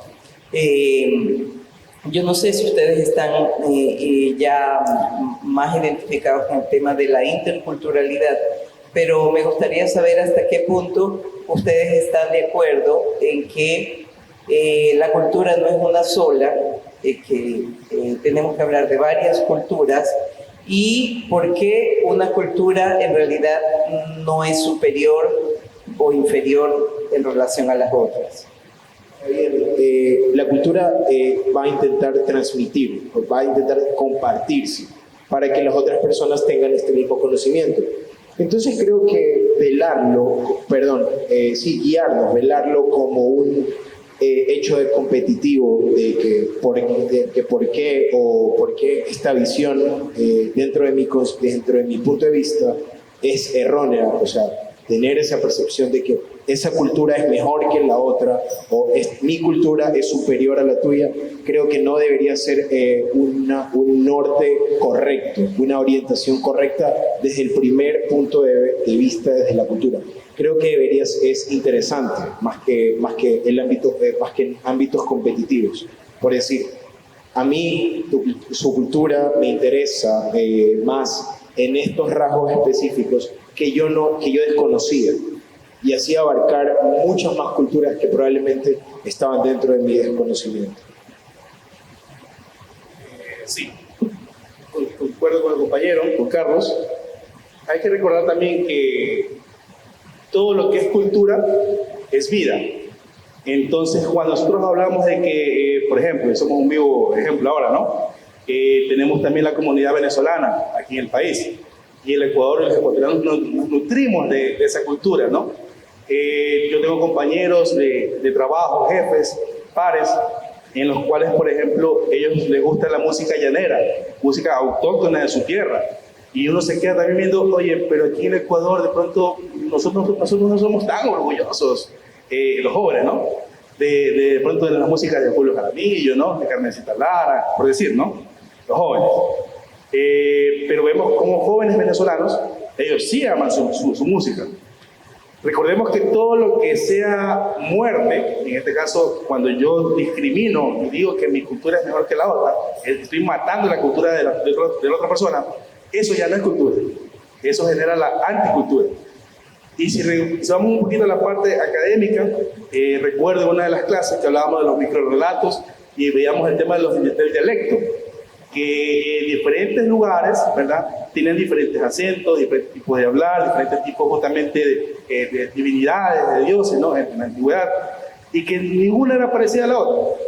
Yo no sé si ustedes están ya más identificados con el tema de la interculturalidad, pero me gustaría saber hasta qué punto ustedes están de acuerdo en que la cultura no es una sola, que tenemos que hablar de varias culturas, y por qué una cultura en realidad no es superior o inferior en relación a las otras. La cultura va a intentar transmitir, va a intentar compartirse para que las otras personas tengan este mismo conocimiento. Entonces creo que velarlo como un hecho de competitivo, de que por qué esta visión dentro de mi punto de vista es errónea, o sea, tener esa percepción de que esa cultura es mejor que la otra, o mi cultura es superior a la tuya, creo que no debería ser un norte correcto, una orientación correcta desde el primer punto de vista desde la cultura. Creo que es interesante, más que en ámbitos competitivos. Por decir, a mí su cultura me interesa más en estos rasgos específicos que yo desconocía, y así abarcar muchas más culturas que probablemente estaban dentro de mi desconocimiento. Sí, concuerdo con el compañero, con Carlos. Hay que recordar también que todo lo que es cultura es vida. Entonces, cuando nosotros hablamos de que, por ejemplo, somos un vivo ejemplo ahora, ¿no? Tenemos también la comunidad venezolana aquí en el país, y el Ecuador y los ecuatorianos nos nutrimos de esa cultura, ¿no? Yo tengo compañeros de trabajo, jefes, pares, en los cuales, por ejemplo, ellos les gusta la música llanera, música autóctona de su tierra, y uno se queda también viendo, oye, pero aquí en el Ecuador de pronto nosotros no somos tan orgullosos, los jóvenes, ¿no? De pronto de la música de Julio Jaramillo, ¿no? De Carmencita Lara, por decir, ¿no? Los jóvenes. Pero vemos como jóvenes venezolanos, ellos sí aman su música. Recordemos que todo lo que sea muerte, en este caso, cuando yo discrimino y digo que mi cultura es mejor que la otra, estoy matando la cultura de la otra persona, eso ya no es cultura. Eso genera la anticultura. Y si revisamos un poquito la parte académica, recuerdo una de las clases que hablábamos de los microrrelatos y veíamos el tema del dialecto, que diferentes lugares, ¿verdad?, tienen diferentes acentos, diferentes tipos de hablar, diferentes tipos justamente de divinidades, de dioses, ¿no?, en la antigüedad, y que ninguna era parecida a la otra.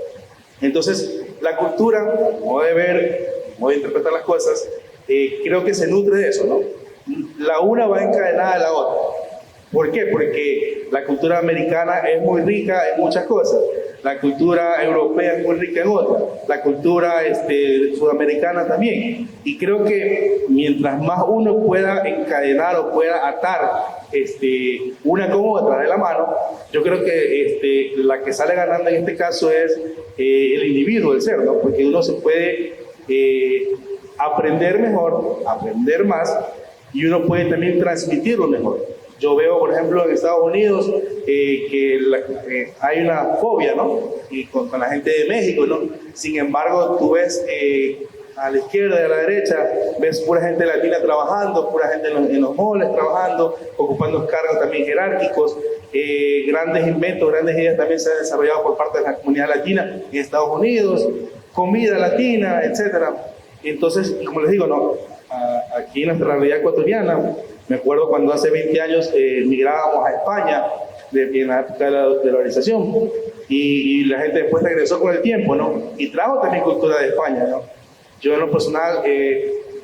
Entonces, la cultura, modo de ver, modo de interpretar las cosas, creo que se nutre de eso, ¿no? La una va encadenada a la otra. ¿Por qué? Porque la cultura americana es muy rica en muchas cosas, la cultura europea es muy rica en otras, la cultura sudamericana también. Y creo que mientras más uno pueda encadenar o pueda atar una con otra de la mano, yo creo que la que sale ganando en este caso es el individuo, el ser, ¿no? Porque uno se puede aprender mejor, aprender más, y uno puede también transmitirlo mejor. Yo veo, por ejemplo, en Estados Unidos que hay una fobia, ¿no? Y con la gente de México, ¿no? Sin embargo, tú ves a la izquierda y a la derecha, ves pura gente latina trabajando, pura gente en los malls trabajando, ocupando cargos también jerárquicos, grandes inventos, grandes ideas también se han desarrollado por parte de la comunidad latina en Estados Unidos, comida latina, etc. Entonces, como les digo, ¿no? Aquí en nuestra realidad ecuatoriana, me acuerdo cuando hace 20 años migrábamos a España en la época de la dolarización, y la gente después regresó con el tiempo, ¿no? Y trajo también cultura de España, ¿no? Yo en lo personal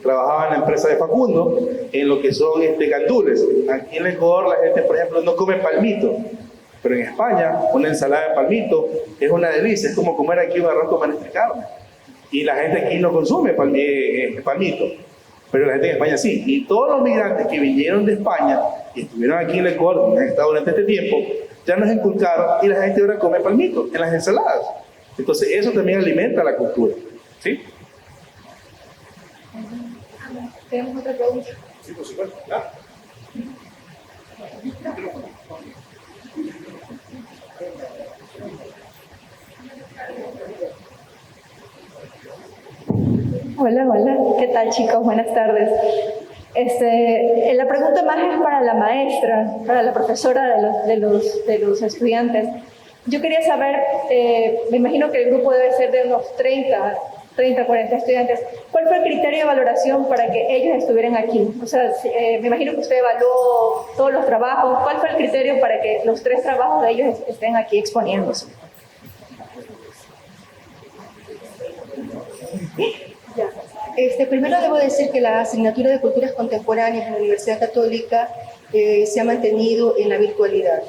trabajaba en la empresa de Facundo en lo que son gandules. Aquí en el Ecuador la gente, por ejemplo, no come palmito, pero en España una ensalada de palmito es una delicia, es como comer aquí un arroz con marisco de carne. Y la gente aquí no consume palmito, pero la gente en España sí. Y todos los migrantes que vinieron de España y estuvieron aquí en el Ecuador, han estado durante este tiempo, ya nos inculcaron, y la gente ahora come palmito en las ensaladas. Entonces eso también alimenta la cultura, ¿sí? ¿Tenemos otra pregunta? Sí, por supuesto, claro. Hola, hola. ¿Qué tal, chicos? Buenas tardes. La pregunta más es para la maestra, para la profesora de los estudiantes. Yo quería saber, me imagino que el grupo debe ser de unos 30, 40 estudiantes. ¿Cuál fue el criterio de valoración para que ellos estuvieran aquí? O sea, me imagino que usted evaluó todos los trabajos. ¿Cuál fue el criterio para que los 3 trabajos de ellos estén aquí exponiéndose? Primero debo decir que la asignatura de Culturas Contemporáneas en la Universidad Católica se ha mantenido en la virtualidad,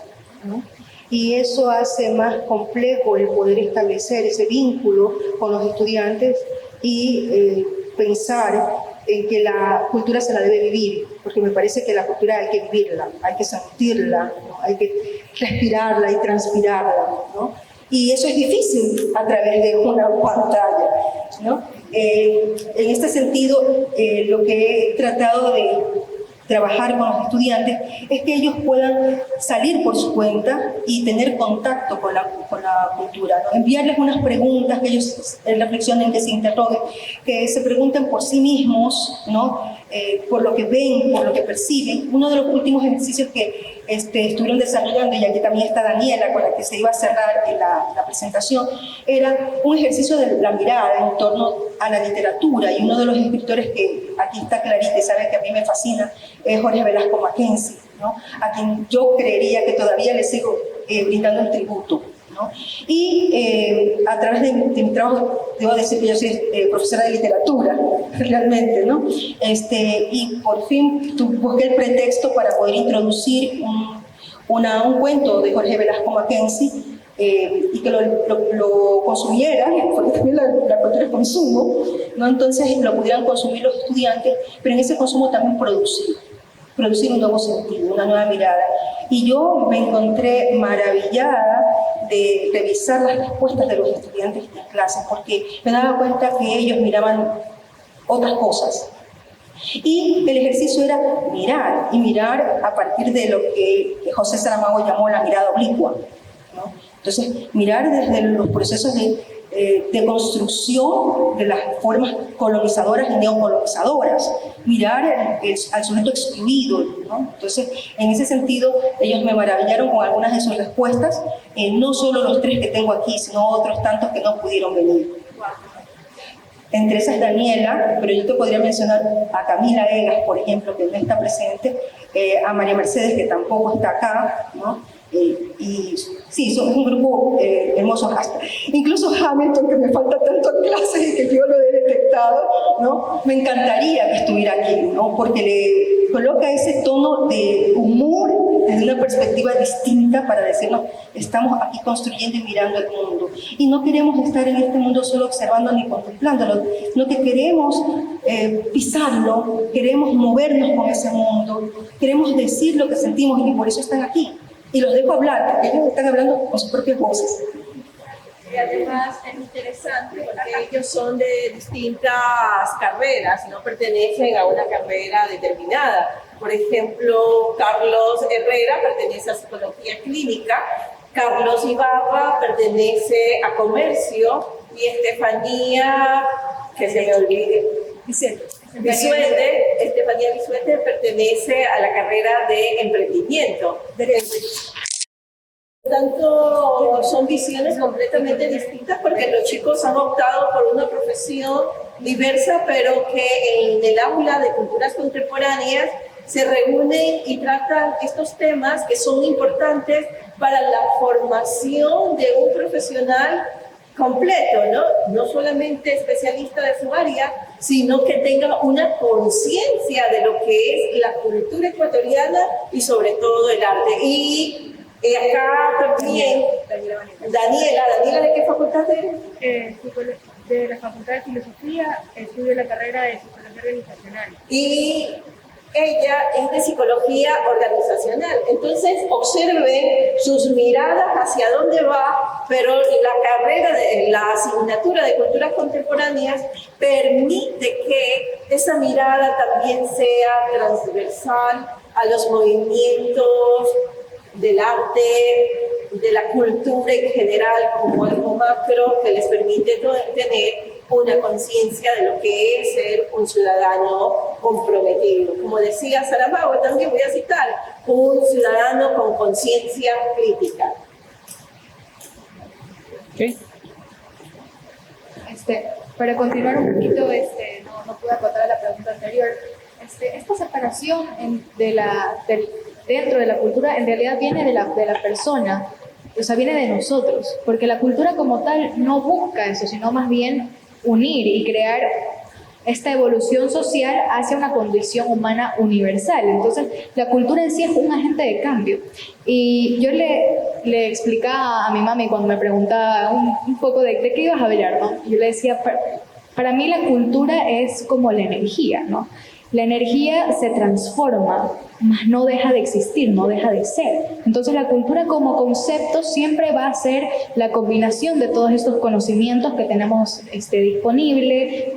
¿no? Y eso hace más complejo el poder establecer ese vínculo con los estudiantes y pensar en que la cultura se la debe vivir, porque me parece que la cultura hay que vivirla, hay que sentirla, ¿no? Hay que respirarla y transpirarla, ¿no? Y eso es difícil a través de una pantalla, ¿no? En este sentido, lo que he tratado de trabajar con los estudiantes es que ellos puedan salir por su cuenta y tener contacto con la cultura, ¿no? Enviarles unas preguntas, que ellos reflexionen, que se interroguen, que se pregunten por sí mismos, ¿no? Por lo que ven, por lo que perciben. Uno de los últimos ejercicios que estuvieron desarrollando, y aquí también está Daniela, con la que se iba a cerrar la presentación, era un ejercicio de la mirada en torno a la literatura, y uno de los escritores que aquí está clarito y sabe que a mí me fascina es Jorge Velasco Mackenzie, ¿no? A quien yo creería que todavía le sigo brindando el tributo, ¿no? Y a través de mi trabajo, debo decir que yo soy profesora de literatura, realmente, ¿no? Y por fin busqué el pretexto para poder introducir un cuento de Jorge Velasco Mackenzie, y que lo consumiera, porque también la cultura es consumo, ¿no? Entonces lo pudieran consumir los estudiantes, pero en ese consumo también producir un nuevo sentido, una nueva mirada. Y yo me encontré maravillada de revisar las respuestas de los estudiantes en clases, porque me daba cuenta que ellos miraban otras cosas. Y el ejercicio era mirar, y mirar a partir de lo que José Saramago llamó la mirada oblicua, ¿no? Entonces, mirar desde los procesos de construcción de las formas colonizadoras y neocolonizadoras, mirar al sujeto excluido, ¿no? Entonces, en ese sentido, ellos me maravillaron con algunas de sus respuestas, no solo los 3 que tengo aquí, sino otros tantos que no pudieron venir. Entre esas Daniela, pero yo te podría mencionar a Camila Egas, por ejemplo, que no está presente, a María Mercedes, que tampoco está acá, ¿no? Y sí, somos un grupo hermoso. Incluso Hamilton, que me falta tanto en clases y que yo lo he detectado, ¿no? Me encantaría que estuviera aquí, ¿no? Porque le coloca ese tono de humor desde una perspectiva distinta para decirnos, estamos aquí construyendo y mirando el mundo. Y no queremos estar en este mundo solo observando ni contemplándolo, sino que queremos pisarlo, queremos movernos con ese mundo, queremos decir lo que sentimos y por eso están aquí. Y los dejo hablar, porque ellos están hablando con sus propias voces. Y además es interesante porque ellos son de distintas carreras, no pertenecen a una carrera determinada. Por ejemplo, Carlos Herrera pertenece a Psicología Clínica, Carlos Ibarra pertenece a Comercio y Estefanía, que se me olvide, Estefanía Bisuete pertenece a la carrera de Emprendimiento. Por tanto, son visiones completamente distintas porque los chicos han optado por una profesión diversa, pero que en el aula de culturas contemporáneas se reúnen y tratan estos temas que son importantes para la formación de un profesional completo, no solamente especialista de su área, sino que tenga una conciencia de lo que es la cultura ecuatoriana y sobre todo el arte. Y acá también, Daniela, ¿de qué facultad eres? De la Facultad de Filosofía, estudio la carrera de Psicología Organizacional. Y ella es de Psicología Organizacional. Entonces, observen sus miradas hacia dónde va, pero la asignatura de Culturas Contemporáneas permite que esa mirada también sea transversal a los movimientos del arte, de la cultura en general, como algo macro que les permite tener una conciencia de lo que es ser un ciudadano comprometido. Como decía Saramago, también voy a citar, un ciudadano con conciencia crítica. Okay. Para continuar un poquito, no pude acotar la pregunta anterior, esta separación dentro de la cultura en realidad viene de la persona, o sea, viene de nosotros, porque la cultura como tal no busca eso, sino más bien unir y crear esta evolución social hacia una condición humana universal. Entonces, la cultura en sí es un agente de cambio. Y yo le explicaba a mi mami cuando me preguntaba un poco de qué ibas a hablar, ¿no? Yo le decía, para mí la cultura es como la energía, ¿no? La energía se transforma, mas no deja de existir, no deja de ser. Entonces la cultura como concepto siempre va a ser la combinación de todos estos conocimientos que tenemos disponible,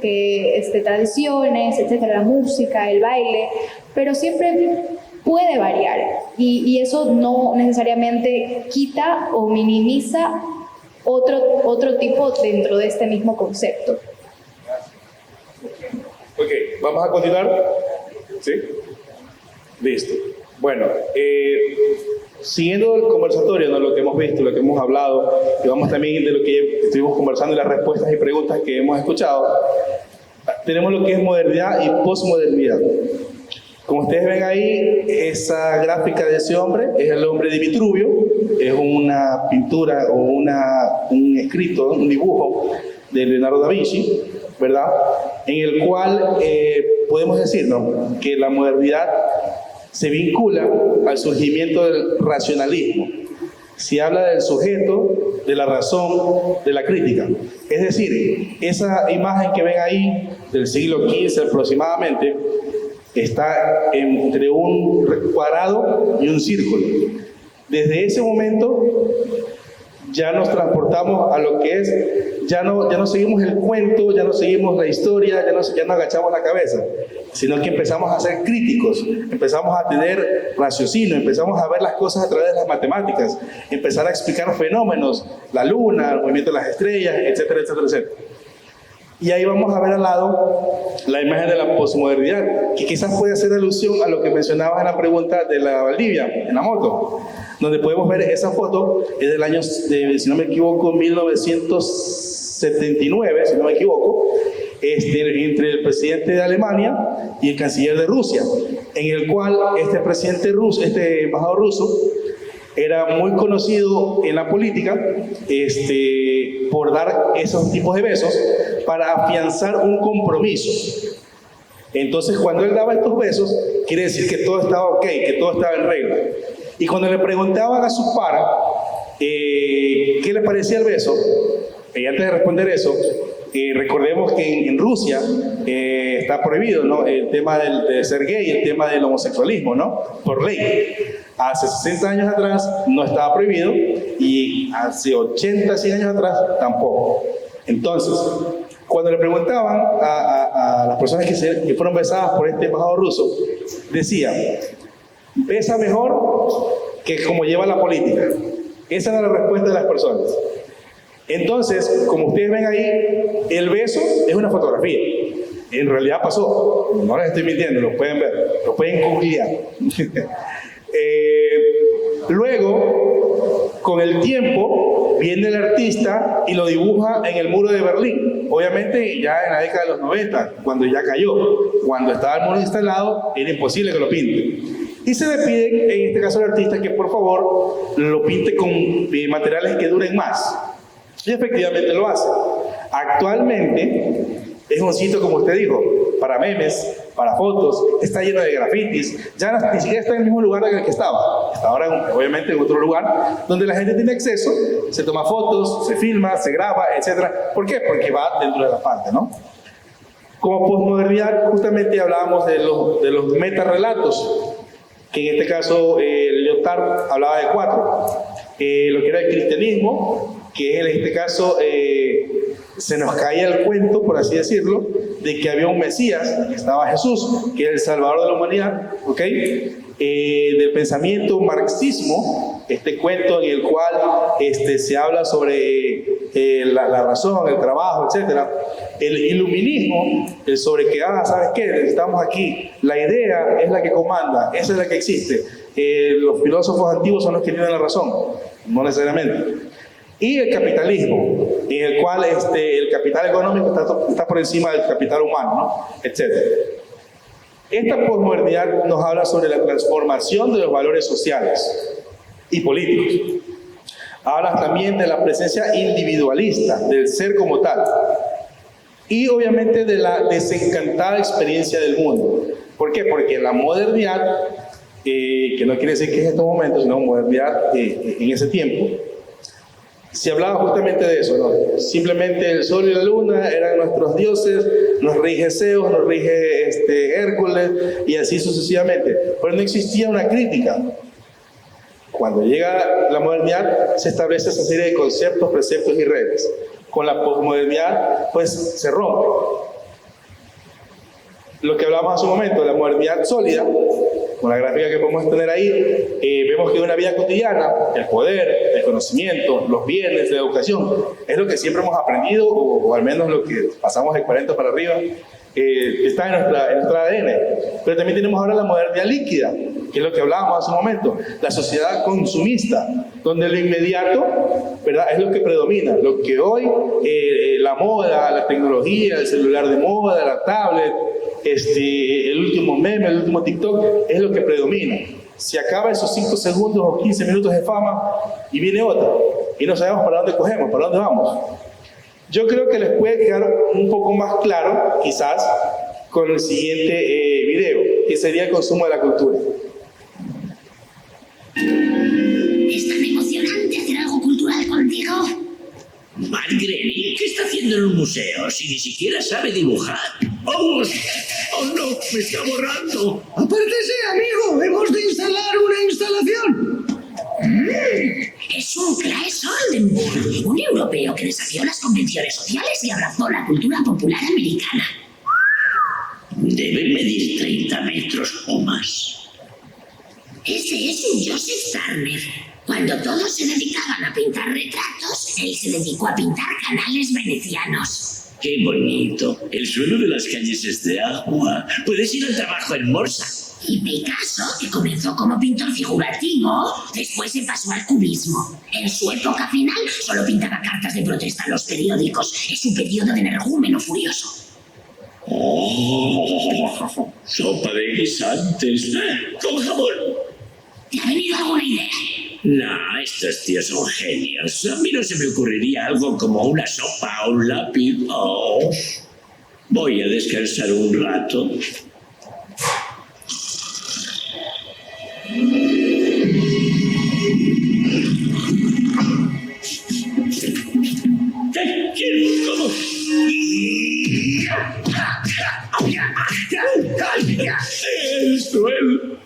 tradiciones, etcétera, la música, el baile, pero siempre puede variar y eso no necesariamente quita o minimiza otro tipo dentro de este mismo concepto. Ok, vamos a continuar. ¿Sí? Listo. Bueno, siguiendo el conversatorio, ¿no? Lo que hemos visto, lo que hemos hablado, y vamos también de lo que estuvimos conversando y las respuestas y preguntas que hemos escuchado, tenemos lo que es modernidad y posmodernidad. Como ustedes ven ahí, esa gráfica de ese hombre es el hombre de Vitruvio, es una pintura o un escrito, un dibujo de Leonardo da Vinci, ¿verdad? En el cual podemos decir, ¿no?, que la modernidad se vincula al surgimiento del racionalismo. Se habla del sujeto, de la razón, de la crítica. Es decir, esa imagen que ven ahí del siglo XV aproximadamente está entre un cuadrado y un círculo. Desde ese momento ya nos transportamos a lo que es, ya no seguimos el cuento, ya no seguimos la historia, ya no agachamos la cabeza, sino que empezamos a ser críticos, empezamos a tener raciocinio, empezamos a ver las cosas a través de las matemáticas, empezar a explicar fenómenos, la luna, el movimiento de las estrellas, etcétera, etcétera, etcétera. Y ahí vamos a ver al lado la imagen de la posmodernidad, que quizás puede hacer alusión a lo que mencionabas en la pregunta de la Valdivia, en la moto, donde podemos ver esa foto, es del año, si no me equivoco, 1979, si no me equivoco, entre el presidente de Alemania y el canciller de Rusia, en el cual este presidente ruso, este embajador ruso, era muy conocido en la política por dar esos tipos de besos para afianzar un compromiso. Entonces, cuando él daba estos besos, quiere decir que todo estaba ok, que todo estaba en regla. Y cuando le preguntaban a su par qué le parecía el beso, y antes de responder eso, recordemos que en Rusia está prohibido, ¿no?, el tema de ser gay, el tema del homosexualismo, ¿no?, por ley. Hace 60 años atrás no estaba prohibido y hace 80, 100 años atrás tampoco. Entonces, cuando le preguntaban a las personas que fueron besadas por este embajador ruso, decía, besa mejor que como lleva la política. Esa era la respuesta de las personas. Entonces, como ustedes ven ahí, el beso es una fotografía. En realidad pasó, no les estoy mintiendo, lo pueden ver, lo pueden googlear. Luego, con el tiempo, viene el artista y lo dibuja en el muro de Berlín. Obviamente ya en la década de los 90, cuando ya cayó. Cuando estaba el muro instalado, era imposible que lo pinte. Y se le pide, en este caso al artista, que por favor lo pinte con materiales que duren más. Y efectivamente lo hace. Actualmente es un sitio, como usted dijo, para memes, para fotos, está lleno de grafitis, ya ni siquiera está en el mismo lugar en el que estaba. Está ahora obviamente en otro lugar donde la gente tiene acceso, se toma fotos, se filma, se graba, etc. ¿Por qué? Porque va dentro de la parte, ¿no? Como posmodernidad, justamente hablábamos de los metarrelatos, que en este caso Lyotard hablaba de 4. Lo que era el cristianismo, que en este caso se nos caía el cuento, por así decirlo, de que había un Mesías, que estaba Jesús, que era el Salvador de la humanidad, ¿ok? Del pensamiento marxismo, este cuento en el cual se habla sobre la razón, el trabajo, etc. El iluminismo, el sobre que, ¿sabes qué? Estamos aquí, la idea es la que comanda, esa es la que existe. Los filósofos antiguos son los que tienen la razón, no necesariamente. Y el capitalismo, en el cual el capital económico está por encima del capital humano, ¿no?, etc. Esta posmodernidad nos habla sobre la transformación de los valores sociales y políticos. Habla también de la presencia individualista del ser como tal. Y obviamente de la desencantada experiencia del mundo. ¿Por qué? Porque la modernidad, que no quiere decir que es en estos momentos, sino modernidad en ese tiempo, se hablaba justamente de eso, ¿no? Simplemente el sol y la luna eran nuestros dioses, nos rige Zeus, nos rige Hércules y así sucesivamente. Pero no existía una crítica. Cuando llega la modernidad se establece esa serie de conceptos, preceptos y reglas. Con la posmodernidad pues se rompe. Lo que hablábamos hace un momento, la modernidad sólida, con la gráfica que podemos tener ahí, vemos que una vida cotidiana, el poder, el conocimiento, los bienes, la educación, es lo que siempre hemos aprendido, o al menos lo que pasamos de 40 para arriba, está en nuestra ADN. Pero también tenemos ahora la modernidad líquida, que es lo que hablábamos hace un momento, la sociedad consumista, donde lo inmediato, ¿verdad?, es lo que predomina. Lo que hoy, la moda, la tecnología, el celular de moda, la tablet, el último meme, el último TikTok, es lo que predomina. Se acaba esos 5 segundos o 15 minutos de fama y viene otra. Y no sabemos para dónde cogemos, para dónde vamos. Yo creo que les puede quedar un poco más claro, quizás, con el siguiente video, que sería el consumo de la cultura. ¿Es tan emocionante hacer algo cultural contigo? Marguerite, ¿qué está haciendo en un museo si ni siquiera sabe dibujar? ¡Oh, no! ¡Me está borrando! ¡Apártese, amigo! ¡Hemos de instalar una instalación! Es un Claes Oldenburg, un europeo que desafió las convenciones sociales y abrazó la cultura popular americana. Debe medir 30 metros o más. Ese es un Joseph Turner. Cuando todos se dedicaban a pintar retratos, él se dedicó a pintar canales venecianos. ¡Qué bonito! El suelo de las calles es de agua. Puedes ir al trabajo en Morsa. Y Picasso, que comenzó como pintor figurativo, después se pasó al cubismo. En su época final solo pintaba cartas de protesta en los periódicos. Es un periodo de energúmeno furioso. ¡Oh! Sopa de guisantes con jamón. ¿Te ha venido alguna idea? No, estos tíos son genios. A mí no se me ocurriría algo como una sopa o un lápiz. Oh. Voy a descansar un rato. ¿Qué? ¿Cómo? ¡Es cruel!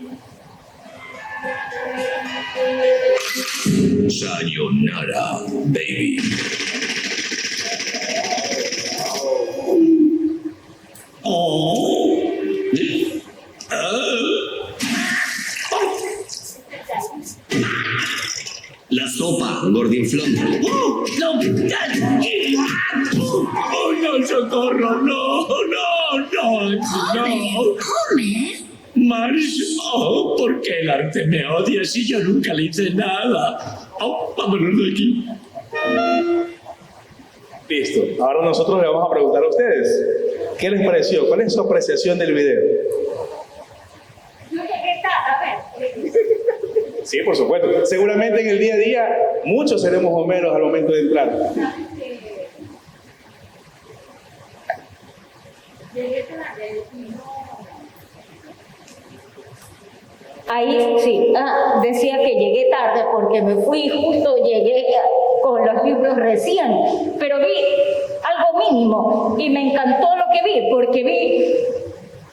Sayonara, baby. Oh. La sopa, gordinflón. ¡Oh! ¡No! ¡Oh, no, socorro! ¡No! ¡Homer! Marge, oh, ¿por qué el arte me odia si yo nunca le hice nada? Oh, vámonos de aquí. Listo. Ahora nosotros le vamos a preguntar a ustedes. ¿Qué les pareció? ¿Cuál es su apreciación del video? Sí, por supuesto. Seguramente en el día a día muchos seremos Homeros al momento de entrar. Ahí sí, decía que llegué tarde porque me fui, justo llegué con los libros recién, pero vi algo mínimo y me encantó lo que vi, porque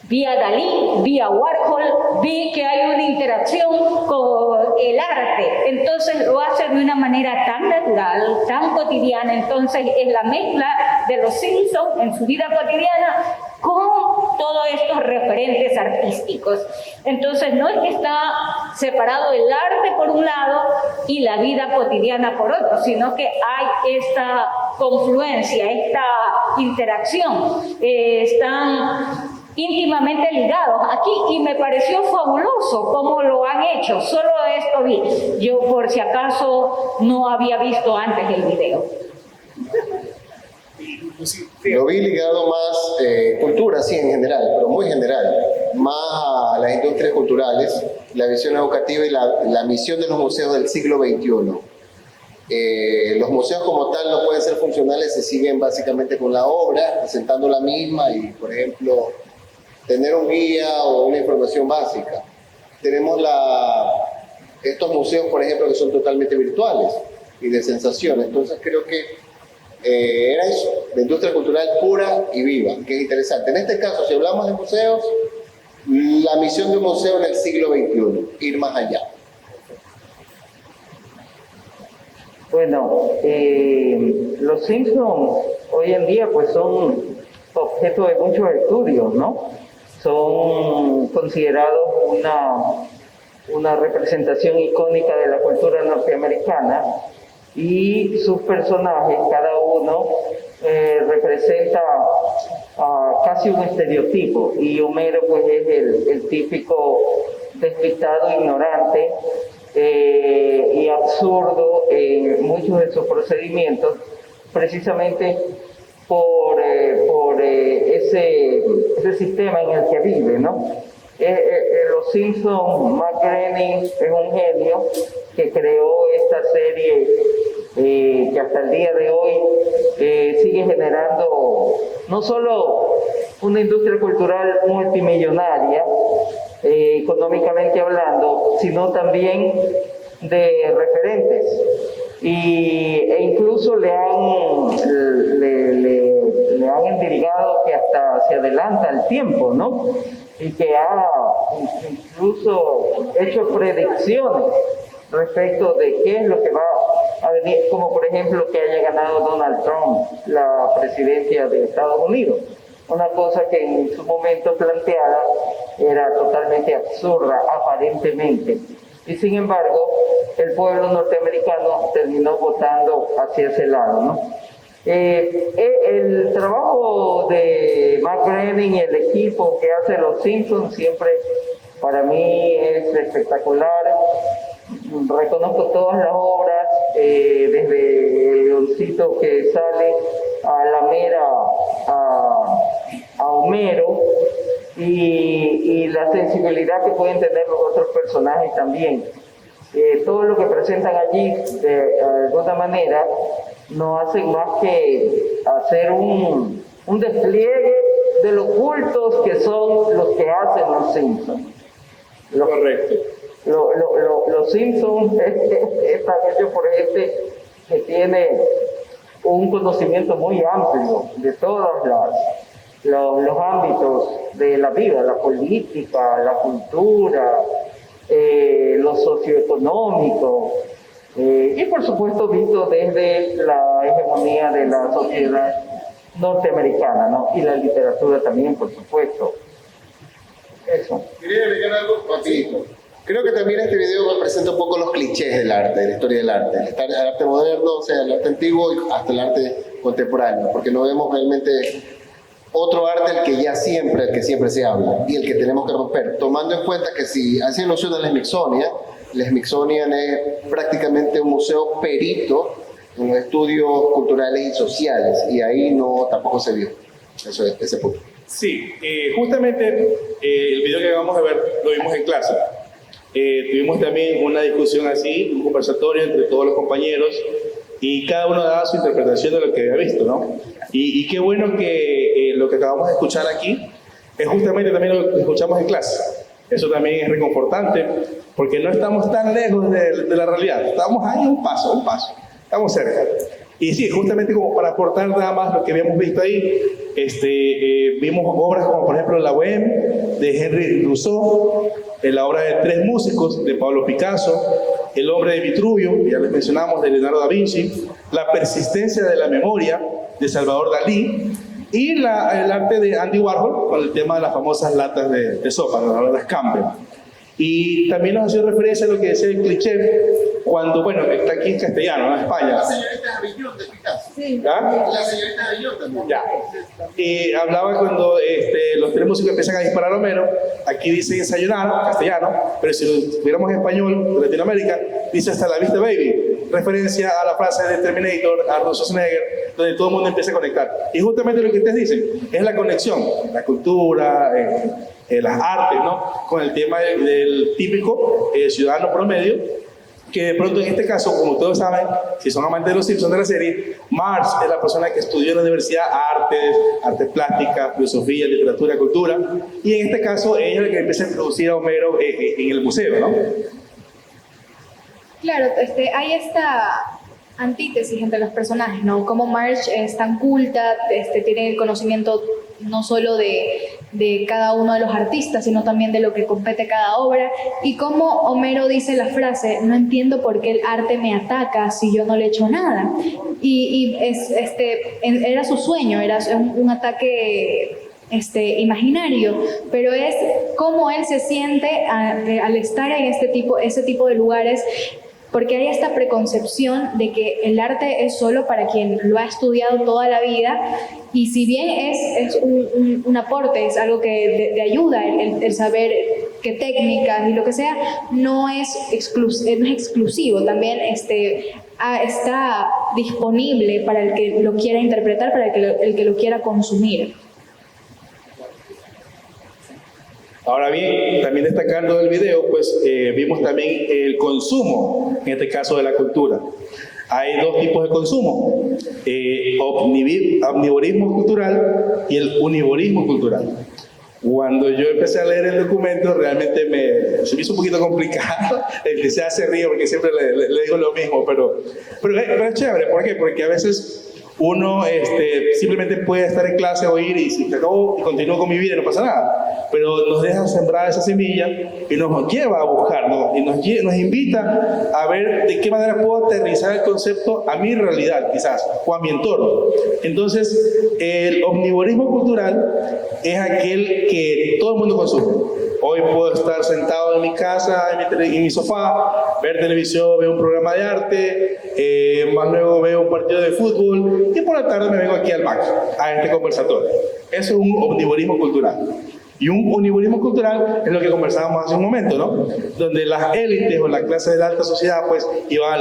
vi a Dalí, vi a Warhol, vi que hay una interacción con el arte, entonces lo hace de una manera tan natural, tan cotidiana, entonces es la mezcla de los Simpsons en su vida cotidiana con todos estos referentes artísticos. Entonces no es que está separado el arte por un lado y la vida cotidiana por otro, sino que hay esta confluencia, esta interacción, están íntimamente ligados aquí y me pareció fabuloso cómo lo han hecho. Solo esto vi. Yo por si acaso no había visto antes el video. Lo vi ligado más, cultura, sí, en general, pero muy general, más a las industrias culturales, la visión educativa y la misión de los museos del siglo XXI. Los museos como tal no pueden ser funcionales si siguen básicamente con la obra, presentando la misma y, por ejemplo, tener un guía o una información básica. Tenemos estos museos, por ejemplo, que son totalmente virtuales y de sensaciones. Entonces creo que era eso, la industria cultural pura y viva, que es interesante. En este caso, si hablamos de museos, la misión de un museo en el siglo XXI, ir más allá. Bueno, los Simpsons hoy en día pues son objeto de muchos estudios, ¿no? Son considerados una representación icónica de la cultura norteamericana y sus personajes, cada uno representa casi un estereotipo, y Homero pues es el típico despistado, ignorante y absurdo en muchos de sus procedimientos, precisamente por ese ese sistema en el que vive, ¿no? Los Simpsons, Matt Groening es un genio que creó esta serie que hasta el día de hoy sigue generando no solo una industria cultural multimillonaria, económicamente hablando, sino también de referentes. E incluso le han endilgado que hasta se adelanta el tiempo, ¿no? Y que ha incluso hecho predicciones respecto de qué es lo que va a venir, como por ejemplo que haya ganado Donald Trump la presidencia de Estados Unidos. Una cosa que en su momento planteada era totalmente absurda, aparentemente. Y sin embargo, el pueblo norteamericano terminó votando hacia ese lado, ¿no? El trabajo de Matt Groening y el equipo que hace Los Simpsons siempre para mí es espectacular. Reconozco todas las obras, desde el leoncito que sale a la mera a Homero, y la sensibilidad que pueden tener los otros personajes también. Todo lo que presentan allí, de alguna manera, no hacen más que hacer un despliegue de los cultos que son los que hacen los Simpsons. Correcto. Los Simpsons están hechos por gente que tiene un conocimiento muy amplio de todos los ámbitos de la vida, la política, la cultura, lo socioeconómico, y por supuesto visto desde la hegemonía de la sociedad norteamericana, ¿no? Y la literatura también, por supuesto. Eso. Quería agregar algo rapidito. Creo que también este video me presenta un poco los clichés del arte, de la historia del arte. El arte moderno, o sea, el arte antiguo hasta el arte contemporáneo, porque no vemos realmente otro arte el que siempre se habla y el que tenemos que romper, tomando en cuenta que si hace noción de la Smithsonian es prácticamente un museo perito en los estudios culturales y sociales, y ahí tampoco se vio ese punto. Sí, justamente el video que acabamos de ver lo vimos en clase. Tuvimos también una discusión así, un conversatorio entre todos los compañeros, y cada uno daba su interpretación de lo que había visto, ¿no? Y qué bueno que lo que acabamos de escuchar aquí es justamente también lo que escuchamos en clase. Eso también es reconfortante, porque no estamos tan lejos de la realidad. Estamos ahí un paso, estamos cerca. Y sí, justamente como para aportar nada más lo que habíamos visto ahí, vimos obras como por ejemplo La Bohème de Henri Rousseau, la obra de Tres músicos de Pablo Picasso, El hombre de Vitruvio, ya les mencionamos, de Leonardo da Vinci, La persistencia de la memoria de Salvador Dalí, y el arte de Andy Warhol con el tema de las famosas latas de sopa, las Campbell. Y también nos hace referencia a lo que decía el cliché cuando, bueno, está aquí en castellano, en España. La señorita Avillón de Picasso. Sí. La señorita Avillón también. Ya. Y hablaba cuando los tres músicos empiezan a disparar a Homero, aquí dice ensayunar, castellano, pero si lo tuviéramos en español de Latinoamérica, dice hasta la vista baby, referencia a la frase de Terminator, Arnold Schwarzenegger, donde todo el mundo empieza a conectar. Y justamente lo que ustedes dicen es la conexión, la cultura, las artes, ¿no? Con el tema del típico ciudadano promedio, que de pronto en este caso, como todos saben, si son amantes de los Simpsons de la serie, Marge es la persona que estudió en la universidad artes plásticas, filosofía, literatura, cultura, y en este caso ella es la que empieza a introducir a Homero en el museo, ¿no? Claro, hay esta antítesis entre los personajes, ¿no? Como Marge es tan culta, tiene el conocimiento no solo de cada uno de los artistas, sino también de lo que compete cada obra, y como Homero dice la frase, no entiendo por qué el arte me ataca si yo no le he hecho nada, y era su sueño, era un ataque imaginario, pero es cómo él se siente al estar en ese tipo de lugares, porque hay esta preconcepción de que el arte es solo para quien lo ha estudiado toda la vida, y si bien es un aporte, es algo que de ayuda, el saber qué técnicas y lo que sea, no es exclusivo, también está disponible para el que lo quiera interpretar, para el que lo quiera consumir. Ahora bien, también destacando del video, pues vimos también el consumo, en este caso de la cultura. Hay dos tipos de consumo, omnivorismo cultural y el univorismo cultural. Cuando yo empecé a leer el documento, realmente se me hizo un poquito complicado. El que se hace río, porque siempre le digo lo mismo, pero es chévere. ¿Por qué? Porque a veces uno simplemente puede estar en clase, oír y se acabó y continúo con mi vida y no pasa nada. Pero nos deja sembrar esa semilla y nos lleva a buscarnos y nos invita a ver de qué manera puedo aterrizar el concepto a mi realidad, quizás, o a mi entorno. Entonces, el omnivorismo cultural es aquel que todo el mundo consume. Hoy puedo estar sentado en mi casa, en mi sofá, ver televisión, ver un programa de arte, más luego veo un partido de fútbol y por la tarde me vengo aquí al MAC, a este conversatorio. Eso es un omnivorismo cultural. Y un univorismo cultural es lo que conversábamos hace un momento, ¿no? Donde las élites o la clase de la alta sociedad pues iban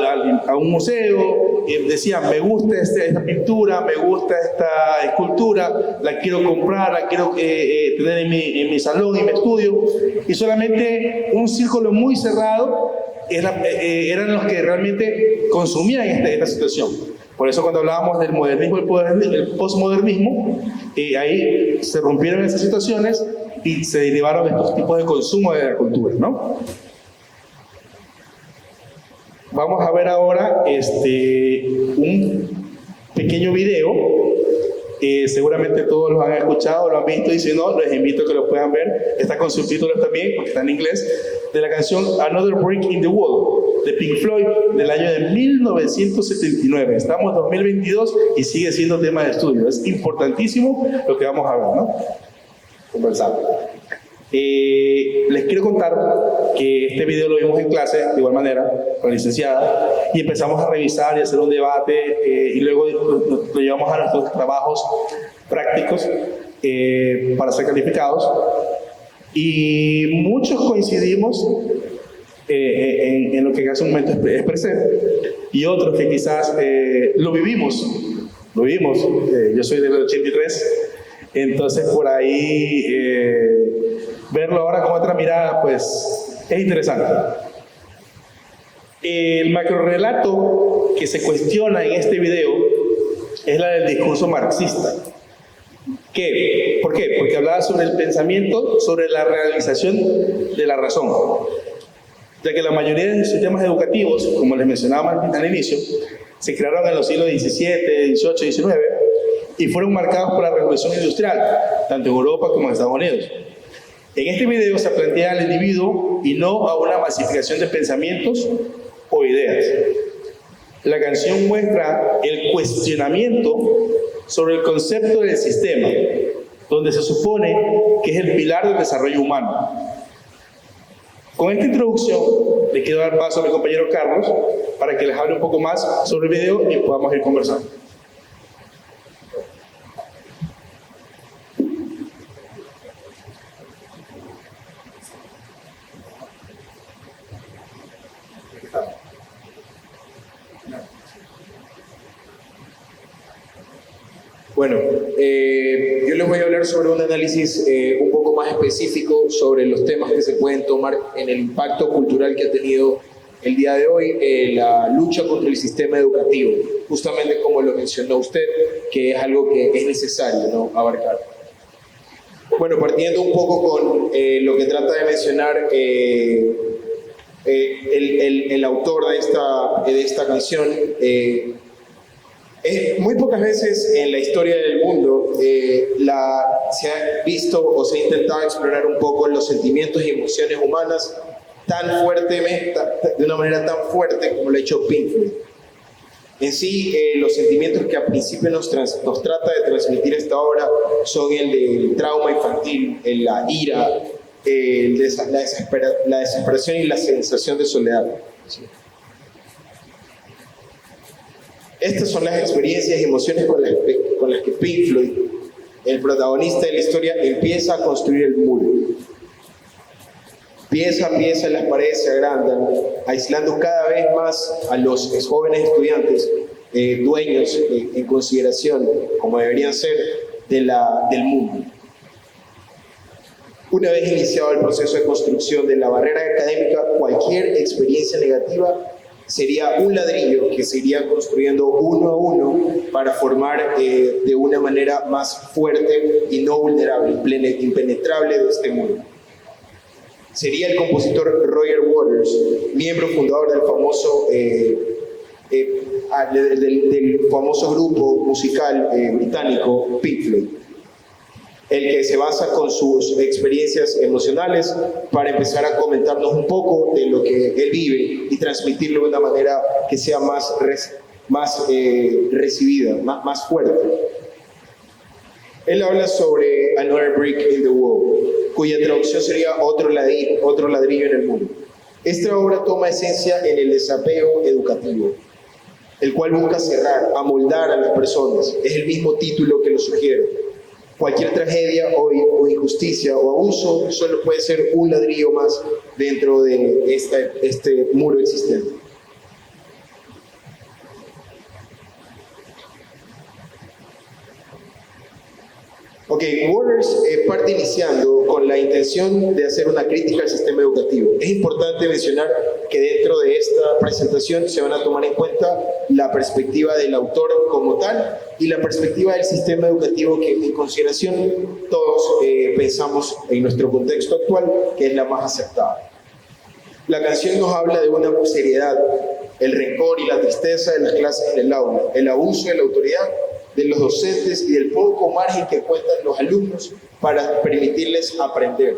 a un museo y decían, me gusta esta pintura, me gusta esta escultura, la quiero comprar, la quiero tener en mi salón, en mi estudio. Y solamente un círculo muy cerrado eran los que realmente consumían esta situación. Por eso cuando hablábamos del modernismo y el postmodernismo, ahí se rompieron esas situaciones y se derivaron estos tipos de consumo de la cultura, ¿no? Vamos a ver ahora un pequeño video. Seguramente todos lo han escuchado, lo han visto, y si no, les invito a que lo puedan ver. Está con subtítulos también, porque está en inglés, de la canción Another Brick in the Wall, de Pink Floyd, del año de 1979. Estamos en 2022 y sigue siendo tema de estudio. Es importantísimo lo que vamos a ver, ¿no? Conversar. Les quiero contar que este video lo vimos en clase, de igual manera, con la licenciada, y empezamos a revisar y hacer un debate, y luego lo llevamos a nuestros trabajos prácticos para ser calificados, y muchos coincidimos en lo que hace un momento expresé, y otros que quizás lo vivimos. Yo soy del 83, entonces por ahí verlo ahora con otra mirada pues es interesante. El macrorrelato que se cuestiona en este video es la del discurso marxista. ¿Por qué? Porque hablaba sobre el pensamiento, sobre la realización de la razón, ya que la mayoría de los sistemas educativos, como les mencionaba al inicio, se crearon en los siglos XVII, XVIII, XIX y fueron marcados por la revolución industrial, tanto en Europa como en Estados Unidos. En este video se plantea al individuo y no a una masificación de pensamientos o ideas. La canción muestra el cuestionamiento sobre el concepto del sistema, donde se supone que es el pilar del desarrollo humano. Con esta introducción, le quiero dar paso a mi compañero Carlos para que les hable un poco más sobre el video y podamos ir conversando. Bueno, yo les voy a hablar sobre un análisis un poco más específico sobre los temas que se pueden tomar en el impacto cultural que ha tenido el día de hoy la lucha contra el sistema educativo, justamente como lo mencionó usted, que es algo que es necesario, ¿no?, abarcar. Bueno, partiendo un poco con lo que trata de mencionar el autor de esta canción, muy pocas veces en la historia del mundo se ha visto o se ha intentado explorar un poco los sentimientos y emociones humanas tan fuertemente, de una manera tan fuerte como lo ha hecho Pink Floyd. En sí, los sentimientos que a principio nos trata de transmitir esta obra son el del trauma infantil, la ira, la desesperación y la sensación de soledad. ¿Sí? Estas son las experiencias y emociones con las que Pink Floyd, el protagonista de la historia, empieza a construir el muro. Pieza a pieza las paredes se agrandan, aislando cada vez más a los jóvenes estudiantes, dueños en consideración, como deberían ser, del mundo. Una vez iniciado el proceso de construcción de la barrera académica, cualquier experiencia negativa sería un ladrillo que se iría construyendo uno a uno para formar de una manera más fuerte y no vulnerable, impenetrable de este mundo. Sería el compositor Roger Waters, miembro fundador del famoso grupo musical británico Pink Floyd, el que se basa con sus experiencias emocionales para empezar a comentarnos un poco de lo que él vive y transmitirlo de una manera que sea más recibida, más fuerte. Él habla sobre Another Brick in the Wall, cuya traducción sería otro ladrillo en el muro. Esta obra toma esencia en el desapego educativo, el cual busca cerrar, amoldar a las personas. Es el mismo título que lo sugiere. Cualquier tragedia o injusticia o abuso solo puede ser un ladrillo más dentro de este muro existente. Ok, Waters parte iniciando con la intención de hacer una crítica al sistema educativo. Es importante mencionar que dentro de esta presentación se van a tomar en cuenta la perspectiva del autor como tal y la perspectiva del sistema educativo que en consideración todos pensamos en nuestro contexto actual que es la más aceptada. La canción nos habla de una seriedad, el rencor y la tristeza de las clases en el aula, el abuso de la autoridad de los docentes y del poco margen que cuentan los alumnos para permitirles aprender.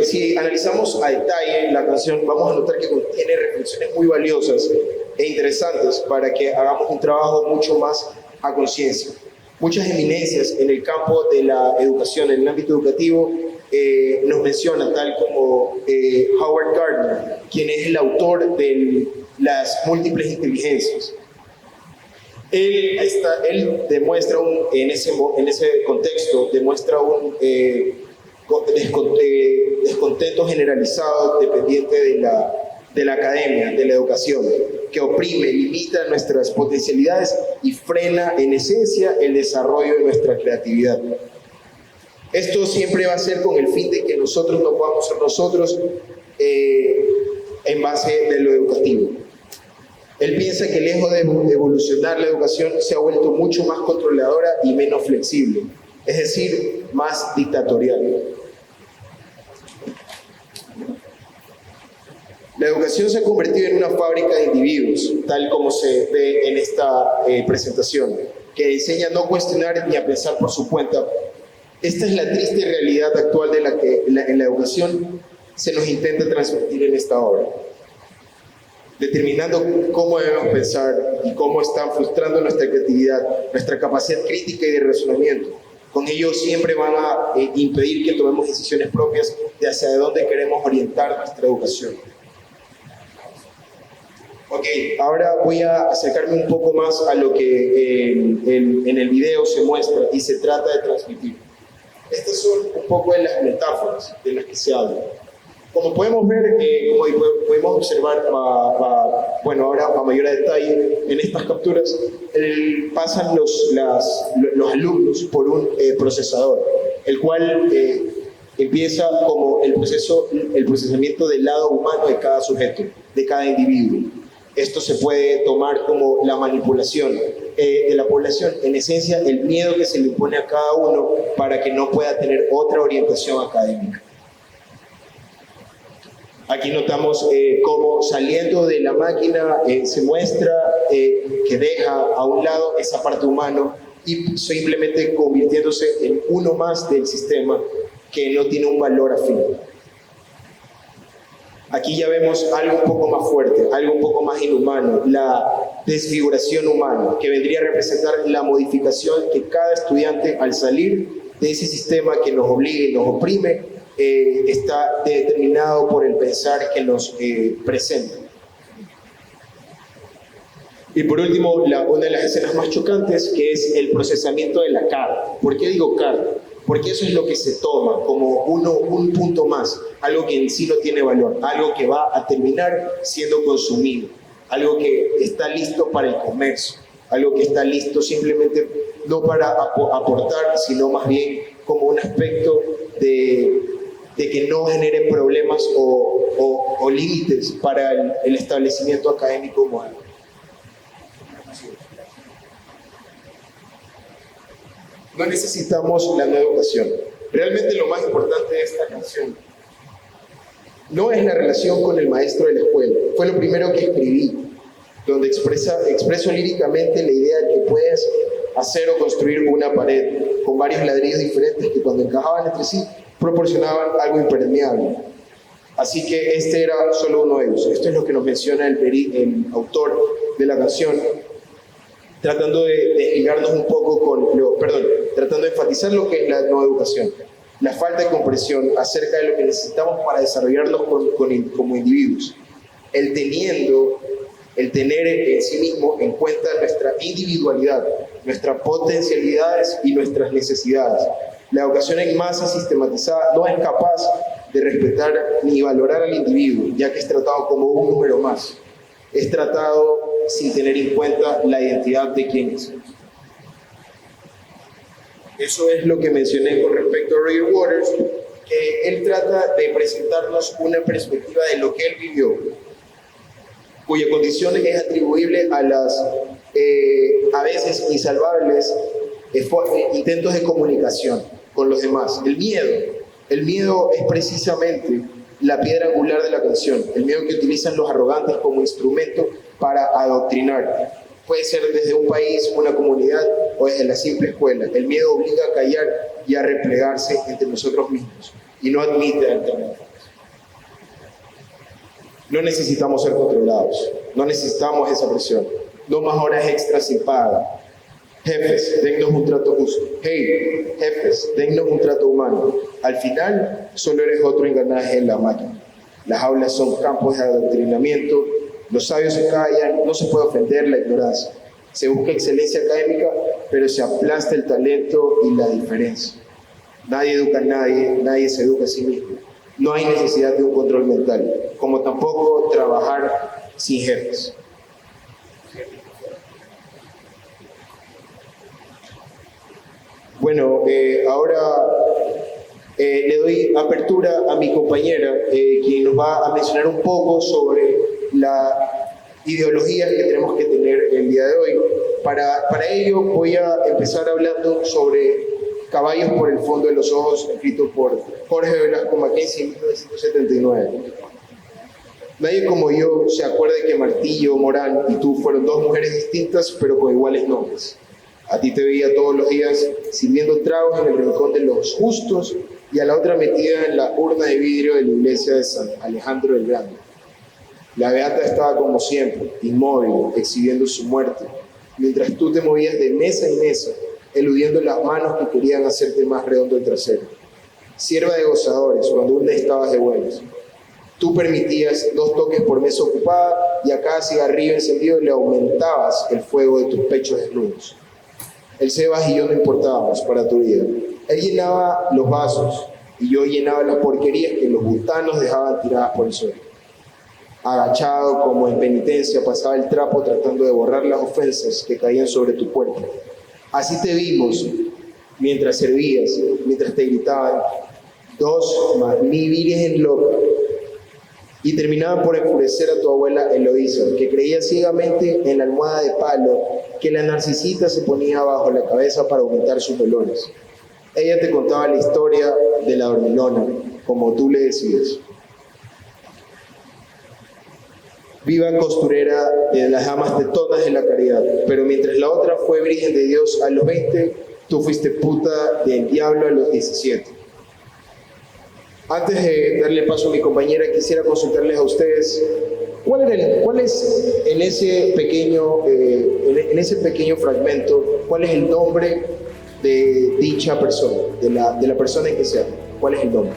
Si analizamos a detalle la canción, vamos a notar que contiene reflexiones muy valiosas e interesantes para que hagamos un trabajo mucho más a conciencia. Muchas eminencias en el campo de la educación, en el ámbito educativo, nos mencionan, tal como Howard Gardner, quien es el autor de las múltiples inteligencias. Él demuestra en ese contexto, demuestra un descontento generalizado dependiente de la academia, de la educación, que oprime, limita nuestras potencialidades y frena en esencia el desarrollo de nuestra creatividad. Esto siempre va a ser con el fin de que nosotros no podamos ser nosotros en base de lo educativo. Él piensa que lejos de evolucionar la educación se ha vuelto mucho más controladora y menos flexible, es decir, más dictatorial. La educación se ha convertido en una fábrica de individuos, tal como se ve en esta presentación, que enseña a no cuestionar ni a pensar por su cuenta. Esta es la triste realidad actual de la que en la educación se nos intenta transmitir en esta obra, determinando cómo debemos pensar y cómo están frustrando nuestra creatividad, nuestra capacidad crítica y de razonamiento. Con ello siempre van a impedir que tomemos decisiones propias de hacia dónde queremos orientar nuestra educación. Ok, ahora voy a acercarme un poco más a lo que en el video se muestra y se trata de transmitir. Estas son un poco de las metáforas de las que se habla. Como podemos ver, como podemos observar, ahora a mayor detalle en estas capturas, pasan los alumnos por un procesador, el cual empieza como el procesamiento del lado humano de cada sujeto, de cada individuo. Esto se puede tomar como la manipulación de la población, en esencia el miedo que se le impone a cada uno para que no pueda tener otra orientación académica. Aquí notamos cómo saliendo de la máquina se muestra que deja a un lado esa parte humana y simplemente convirtiéndose en uno más del sistema que no tiene un valor afín. Aquí ya vemos algo un poco más fuerte, algo un poco más inhumano, la desfiguración humana, que vendría a representar la modificación que cada estudiante al salir de ese sistema que nos obliga y nos oprime, está determinado por el pensar que nos presenta. Y por último, una de las escenas más chocantes, que es el procesamiento de la carga. ¿Por qué digo carga? Porque eso es lo que se toma como un punto más, algo que en sí no tiene valor, algo que va a terminar siendo consumido, algo que está listo para el comercio. algo que está listo simplemente no para aportar, sino más bien como un aspecto de que no genere problemas o límites para el establecimiento académico moderno. No necesitamos la nueva educación. Realmente lo más importante de esta canción no es la relación con el maestro de la escuela. Fue lo primero que escribí, donde expreso líricamente la idea de que puedes hacer o construir una pared con varios ladrillos diferentes que cuando encajaban entre sí proporcionaban algo impermeable. Así que este era solo uno de ellos. Esto es lo que nos menciona el autor de la canción, tratando de desligarnos un poco tratando de enfatizar lo que es la nueva educación, la falta de comprensión acerca de lo que necesitamos para desarrollarnos como individuos, el tener en sí mismo en cuenta nuestra individualidad, nuestras potencialidades y nuestras necesidades. La educación en masa sistematizada no es capaz de respetar ni valorar al individuo, ya que es tratado como un número más. Es tratado sin tener en cuenta la identidad de quien es. Eso es lo que mencioné con respecto a Roger Waters, que él trata de presentarnos una perspectiva de lo que él vivió, cuya condición es atribuible a las a veces insalvables intentos de comunicación con los demás. El miedo es precisamente la piedra angular de la canción, el miedo que utilizan los arrogantes como instrumento para adoctrinar. Puede ser desde un país, una comunidad o desde la simple escuela. El miedo obliga a callar y a replegarse entre nosotros mismos y no admite alternativas. No necesitamos ser controlados, no necesitamos esa presión, no más horas extras sin paga. Jefes, dennos un trato justo. Hey, jefes, dennos un trato humano. Al final, solo eres otro engranaje en la máquina. Las aulas son campos de adoctrinamiento, los sabios se callan, no se puede ofender la ignorancia. Se busca excelencia académica, pero se aplasta el talento y la diferencia. Nadie educa a nadie, nadie se educa a sí mismo. No hay necesidad de un control mental, como tampoco trabajar sin jefes. Bueno, ahora le doy apertura a mi compañera, quien nos va a mencionar un poco sobre las ideologías que tenemos que tener el día de hoy. Para ello voy a empezar hablando sobre Caballos por el fondo de los ojos, escrito por Jorge Velasco Mackenzie en 1979. Nadie como yo se acuerda de que Martillo, Morán y tú fueron dos mujeres distintas, pero con iguales nombres. A ti te veía todos los días sirviendo tragos en el rincón de los justos y a la otra metida en la urna de vidrio de la iglesia de San Alejandro el Grande. La beata estaba como siempre, inmóvil, exhibiendo su muerte, mientras tú te movías de mesa en mesa, eludiendo las manos que querían hacerte más redondo el trasero. Sierva de gozadores, cuando aún estabas de buenas. Tú permitías 2 toques por mesa ocupada y a cada cigarrillo encendido le aumentabas el fuego de tus pechos desnudos. El Sebas y yo no importábamos para tu vida. Él llenaba los vasos y yo llenaba las porquerías que los gutanos dejaban tiradas por el suelo. Agachado como en penitencia, pasaba el trapo tratando de borrar las ofensas que caían sobre tu cuerpo. Así te vimos mientras servías, mientras te gritaban, 2 más mi virgen loca. Y terminaban por enfurecer a tu abuela Eloísa, que creía ciegamente en la almohada de palo que la narcisita se ponía bajo la cabeza para aumentar sus melones. Ella te contaba la historia de la dormilona, como tú le decías. Viva costurera de las damas tetonas de la caridad, pero mientras la otra fue virgen de Dios a los 20, tú fuiste puta del diablo a los 17. Antes de darle paso a mi compañera, quisiera consultarles a ustedes cuál es en ese pequeño fragmento, cuál es el nombre de dicha persona, de la persona en que se habla. ¿Cuál es el nombre?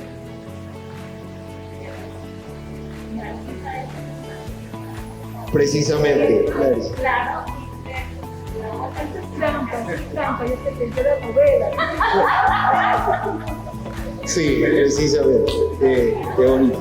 Precisamente. Claro. Trampa, yo te pensé la novela. Sí, precisamente. Qué bonito.